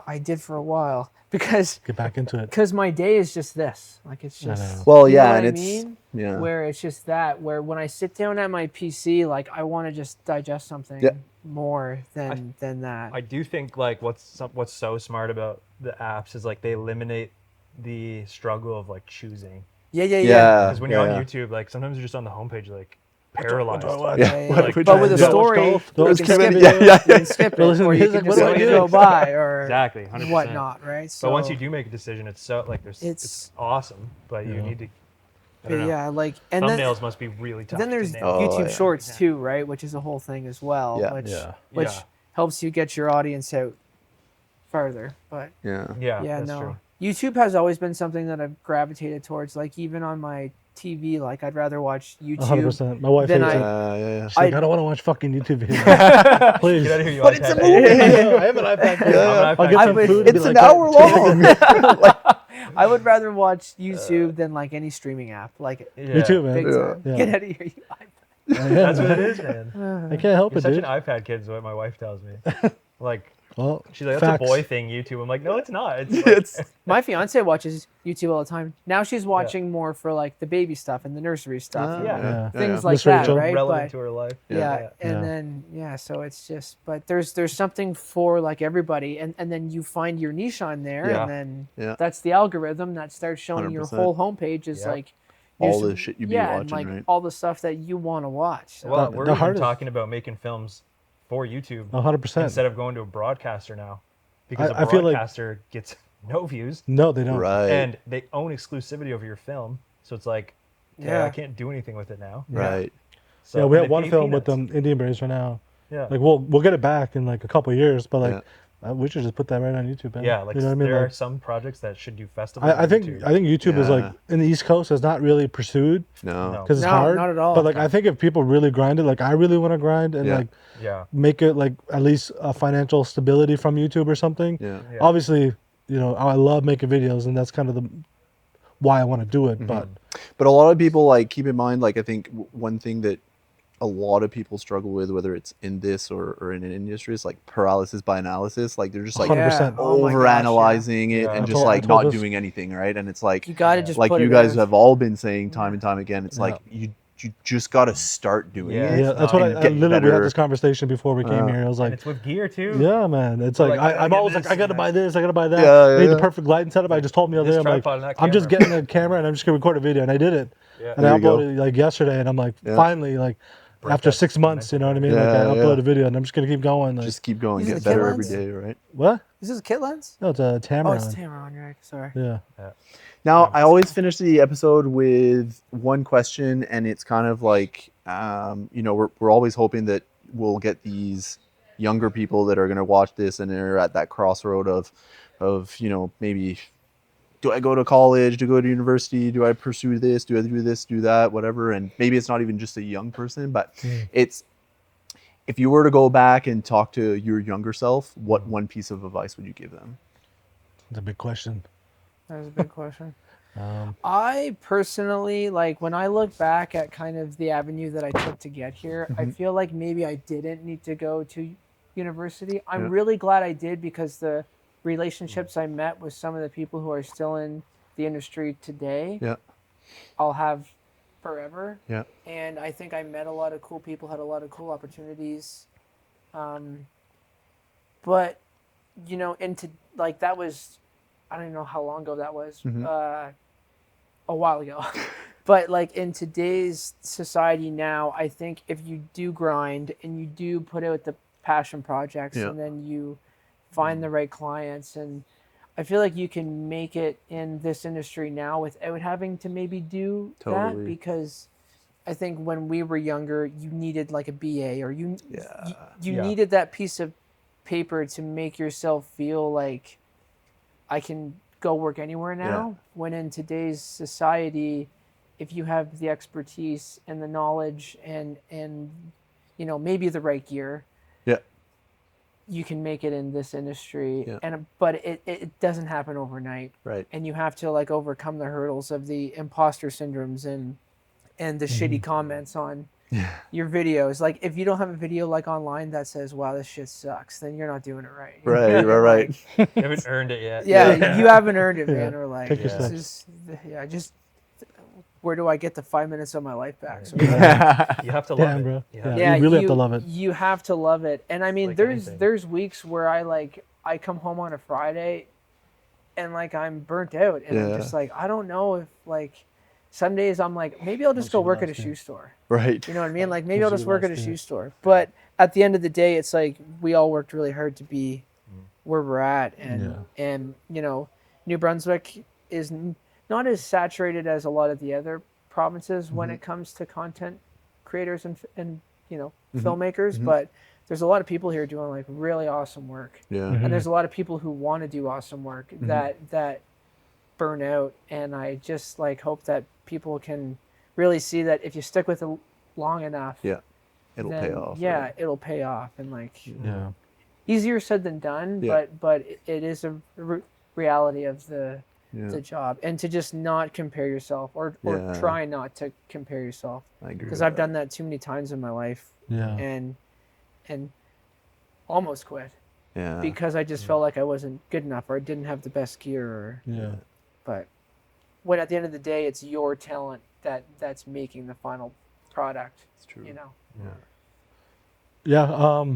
I did for a while because Get back into it. my day is just this. Like it's I know. just Well, you know yeah, what and I it's mean? yeah. Where it's just that where when I sit down at my PC, like I want to just digest something Yeah. more than that. I do think like what's so smart about the apps is like they eliminate the struggle of like choosing. yeah. Yeah. Because when you're yeah. on YouTube, like sometimes you're just on the homepage like paralyzed. watch? Yeah. Like, but with a do I watch story, golf? Do I you watch can cricket? skip it. Yeah, yeah, You can skip Or it, listen to or you music, can what just do I let it do? go by, or Exactly, 100%. whatnot, right? So, But once you do make a decision, it's so like it's It's- awesome. But you Yeah. need to. I but don't know. yeah, like and Thumbnails must be really tough. then there's to nail. YouTube yeah. Shorts too, right? Which is a whole thing as well, Yeah. which Yeah. which Yeah. helps you get your audience out farther. But Yeah. Yeah, yeah, that's no. true. YouTube has always been something that I've gravitated towards. Like even on my TV, like I'd rather watch YouTube. 100%. My wife Then hates it. Yeah. She's like, I don't want to watch fucking YouTube videos. Please. Get out of here, you But it's a iPad. movie. I have an iPad. I'm an I'll iPad get guy. some would- food. and It's be an like, hour long. I would rather watch YouTube than like any streaming app. Like Me too, man. big time. Yeah. Get out of here, you iPad. That's what it is, man. I can't help You're it, such dude. an iPad kid, is what my wife tells me. Like, Well, she's like, that's facts. a boy thing, YouTube. I'm like, no, it's not. It's, like, It's My fiance watches YouTube all the time. Now she's watching more for like the baby stuff and the nursery stuff. Yeah. And Yeah. things Yeah. like Miss that, Rachel. right? relevant to her life. Yeah, and Yeah. then so it's just, but there's something for like everybody, and then you find your niche on there, Yeah. and then Yeah. that's the algorithm that starts showing your 100%. whole homepage is Yeah. like all here's- the shit you be and watching, like right? all the stuff that you want to watch. So. Well, The we're even hardest- talking about making films for YouTube 100%. instead of going to a broadcaster now, because I a feel like- broadcaster gets no views No, they don't. Right. and they own exclusivity over your film. So it's like, okay, Yeah. I can't do anything with it now. Right. So Yeah, we and have they one pay film with peanuts. them Indian Braves right now. Yeah. Like we'll get it back in like a couple of years, but like we should just put that right on YouTube. Man. Yeah, like you know what I mean? there are Like, some projects that should do festivals. I on think YouTube. I think YouTube is like Yeah. in the East Coast is not really pursued No. No. because it's No, hard. not at all. But like I think if people really grind it, like I really want to grind and Yeah. like Yeah. make it like at least a financial stability from YouTube or something. Yeah. Yeah. Obviously, you know I love making videos and that's kind of the why I want to do it. But But a lot of people like keep in mind, like I think one thing that a lot of people struggle with, whether it's in this or in an industry, is like paralysis by analysis. Like they're just like 100%. Oh my over gosh, analyzing it Yeah. and I just told- like I told not this- doing anything, right? And it's like You got to just like put you it guys out. have all been saying time and time again, it's like you just got to start doing Yeah. it. yeah, that's what and I get literally we had better. this conversation before we came here. I was And like, it's with gear too. yeah, man. It's like, Like, I gotta I'm get always this like, I gotta and buy this, I gotta buy that. Yeah, I need yeah. the perfect lighting setup. I just told me the other This day, I'm like, tripod and that I'm just camera. getting a camera and I'm just gonna record a video, and I did it. Yeah. And I There you go. uploaded it like yesterday, and I'm like, Yeah. finally, like after that 6 months, you know what I mean? Yeah, like I yeah. upload a video, and I'm just gonna keep going. Like, Just keep going, These are get the better kit every lens? day, right? what? Is this a kit lens? No, it's a Oh, Tamron. it's Tamron, right? Sorry. Yeah. Now, I always finish the episode with one question, and it's kind of like, you know, we're always hoping that we'll get these younger people that are going to watch this, and they're at that crossroad of you know, maybe do I go to college, do I go to university, do I pursue this, do I do this, do that, whatever, and maybe it's not even just a young person, but it's if you were to go back and talk to your younger self, what one piece of advice would you give them? It's a big question. That was a big question. Um, I personally, like, when I look back at kind of the avenue that I took to get here, I feel like maybe I didn't need to go to university. I'm Yeah. really glad I did, because the relationships I met with some of the people who are still in the industry today, Yeah. I'll have forever. Yeah. And I think I met a lot of cool people, had a lot of cool opportunities. But, you know, like, that was, I don't even know how long ago that was. A while ago. But like in today's society now, I think if you do grind and you do put out the passion projects, Yeah. and then you find the right clients, and I feel like you can make it in this industry now without having to maybe do that, Totally. because I think when we were younger, you needed like a BA, or you Yeah. needed that piece of paper to make yourself feel like I can go work anywhere now. When in today's society, if you have the expertise and the knowledge and you know, maybe the right gear, you can make it in this industry. But it doesn't happen overnight, Right. and you have to like overcome the hurdles of the imposter syndromes and the shitty comments on your videos. Like, if you don't have a video like online that says, wow, this shit sucks, then you're not doing it right. You know? Right, right, right. You haven't earned it yet. Yeah, you haven't earned it, man. Or like, Take your this steps. is, just where do I get the 5 minutes of my life back? So, You have to love Damn, it. bro. You have Yeah. to. You really have to love it. You have to love it. And I mean, Like there's anything. weeks where I come home on a Friday and like I'm burnt out, and I'm Yeah. just like, I don't know if like some days I'm like, maybe I'll just go you work at a lost, shoe store. Right. You know what I mean? Like, maybe Once I'll you just work at a lost, shoe yeah. store. But at the end of the day, it's like we all worked really hard to be where we're at, and you know, New Brunswick is not as saturated as a lot of the other provinces when it comes to content creators and you know, filmmakers, but there's a lot of people here doing like really awesome work. Yeah. And there's a lot of people who want to do awesome work that burn out, and I just like hope that people can really see that if you stick with it long enough, Yeah. It'll then, pay off. Yeah, right? it'll pay off, and like Yeah. easier said than done, Yeah. but it is a reality of the the job, and to just not compare yourself, or Yeah. try not to compare yourself, I agree. because with I've done that too many times in my life, Yeah. and almost quit Yeah. because I just felt like I wasn't good enough, or I didn't have the best gear, or Yeah. but when at the end of the day it's your talent that's making the final product, It's true. you know. Yeah.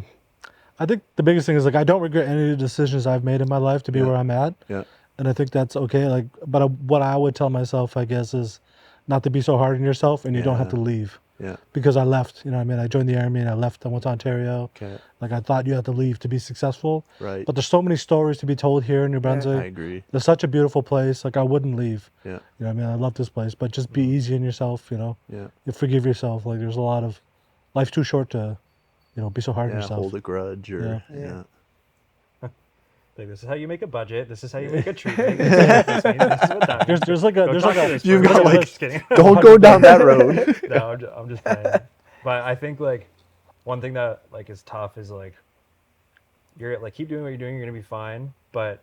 I think the biggest thing is like I don't regret any of the decisions I've made in my life to be Yeah. where I'm at. Yeah. And I think that's okay. Like, but what I would tell myself, I guess, is not to be so hard on yourself, and you don't have to Yeah. leave. Yeah. Because I left, you know what I mean? I joined the army and I left. I went to Ontario. Okay. Like, I thought you had to leave to be successful. Right. But there's so many stories to be told here in New I Brunswick. agree. It's such a beautiful place. Like, I wouldn't leave. Yeah. You know what I mean? I love this place. But just be easy on yourself, you know? Yeah. You forgive yourself. Like, there's a lot of... Life's too short to, you know, be so hard on Yeah. yourself. Hold a grudge or Yeah. Like, this is how you make a budget. This is how you make a treatment. This is what this means. This is what that means. There's like a... Go There's talk like to a... this You've person. got, like- Just kidding. Don't go down that road. No, I'm just playing. But I think like one thing that like is tough is like you're like keep doing what you're doing, you're gonna be fine. But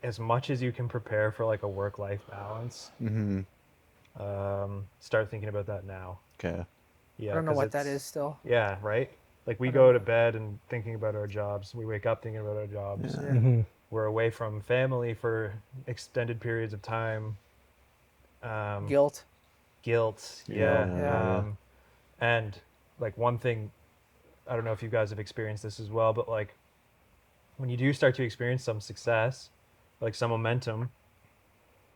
as much as you can prepare for like a work-life balance, Mm-hmm. start thinking about that now. Okay. Yeah, I don't know 'cause what that it's- is still. Yeah, right. Like we I go don't to bed and thinking about our jobs. We wake up thinking about our jobs. Yeah. Mhm. We're away from family for extended periods of time. Guilt. Guilt, Yeah. and like one thing, I don't know if you guys have experienced this as well, but like when you do start to experience some success, like some momentum,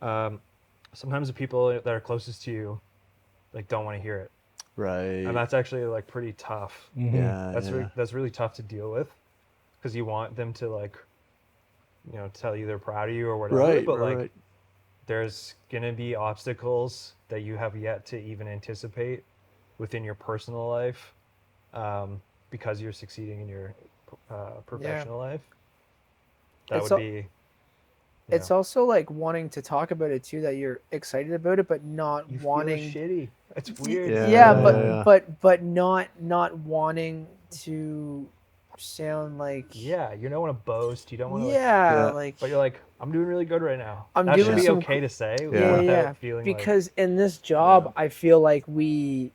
sometimes the people that are closest to you like don't want to hear it, Right. and that's actually like pretty tough. Mhm. Yeah. That's yeah. that's really tough to deal with, because you want them to like, you know, tell you they're proud of you or whatever, Right. but like right. there's gonna be obstacles that you have yet to even anticipate within your personal life, because you're succeeding in your professional life. That It's would al- be. It's also like wanting to talk about it too, that you're excited about it, but not you wanting. feel shitty. It's weird. Yeah, Yeah, yeah. but not wanting to sound like. Yeah, you don't want to boast. You don't want to. Yeah, Yeah. like. But you're like, I'm doing really good right now. I'm that doing should be some okay to say. Yeah. Without Yeah, feeling because in this job, I feel like we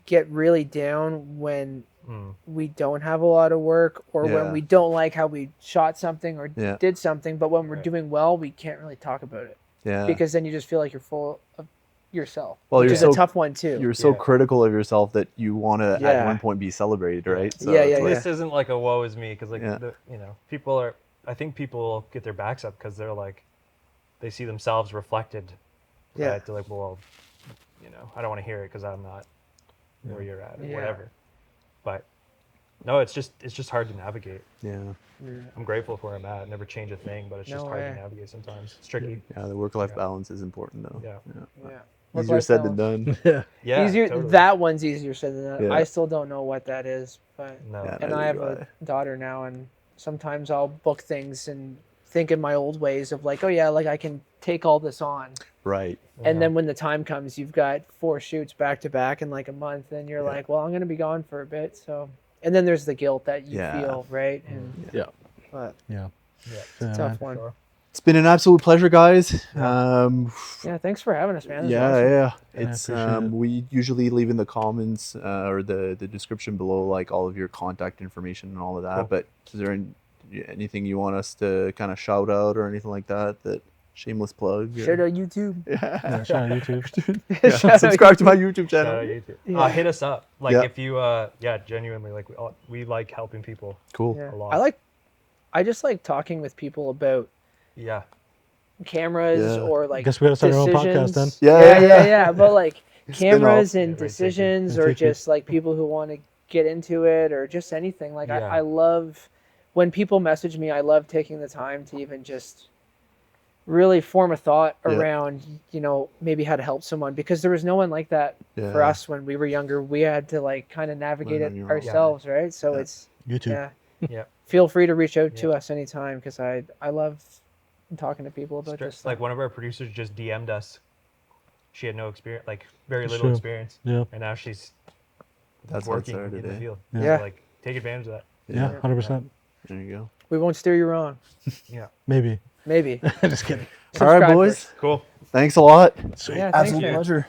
get really down when like, we don't have a lot of work, or Yeah. when we don't like how we shot something or Yeah. did something, but when we're Right. doing well, we can't really talk about it, Yeah. because then you just feel like you're full of yourself, Well, which you're is so- a tough one too. You're so Yeah. critical of yourself that you want to at Yeah. one point be celebrated, right? So Yeah, it's yeah, at like- least isn't like a woe is me, because like Yeah. you know, people are. I think people get their backs up because they're like, they see themselves reflected. Yeah. Right? They're like, well, you know, I don't want to hear it because I'm not where you're at or Yeah. whatever. But no, it's just hard to navigate. Yeah. I'm grateful for where I'm at. Never change a thing, but it's just No hard way. to navigate sometimes. It's tricky. Yeah. The work-life Yeah. balance is important, though. Yeah. Yeah. Easier Work-life said than balance. done. Yeah. Yeah. Easier. Totally. That one's easier said than that. Yeah. I still don't know what that is, but No. Yeah. and neither I have do a daughter now, and sometimes I'll book things and think in my old ways of like, oh yeah, like I can take all this on. Right. And then when the time comes, you've got 4 shoots back to back in like a month, and you're Yeah. like, well, I'm going to be gone for a bit. So, and then there's the guilt that you Yeah. feel, right? And Yeah. but Yeah. Yeah. it's a tough one. Sure. It's been an absolute pleasure, guys. Yeah, thanks for having us, man. This is Yeah, awesome. yeah. Yeah, I It's appreciate it. we usually leave in the comments or the description below like all of your contact information and all of that. Cool. But is there anything you want us to kind of shout out or anything like that? That shameless plug. or- Shout out YouTube. Yeah, shout out YouTube. Yeah, Shout out subscribe to my YouTube Shout channel. out YouTube. Yeah. Hit us up. Like Yeah. if you, yeah, genuinely, like we like helping people. Cool. Yeah. A lot. I just like talking with people about Yeah. cameras Yeah. or like Guess we gotta start our own podcast then. decisions. Yeah, yeah, yeah. But like cameras Yeah, and right, thank you. decisions, Thank or you. just like people who want to get into it, or just anything. Like Yeah. I love when people message me. I love taking the time to even just really form a thought Yeah. around, you know, maybe how to help someone, because there was no one like that Yeah. for us when we were younger. We had to like kind of navigate Learn on it your own. ourselves, right? So Yeah. it's YouTube. yeah. Yeah. Feel free to reach out to Yeah. us anytime, because I love talking to people about this. Like stuff. one of our producers just DM'd us. She had no experience, like very That's little true. experience, Yeah. and now she's That's how it working started, in the eh? field. Yeah. So, like take advantage of that. Yeah, 100%. There you go. We won't steer you wrong. Yeah. Maybe. Maybe. Just kidding. All right, Subscribe boys. first. Cool. Thanks a lot. Sweet. Yeah, thanks, Absolute man. pleasure.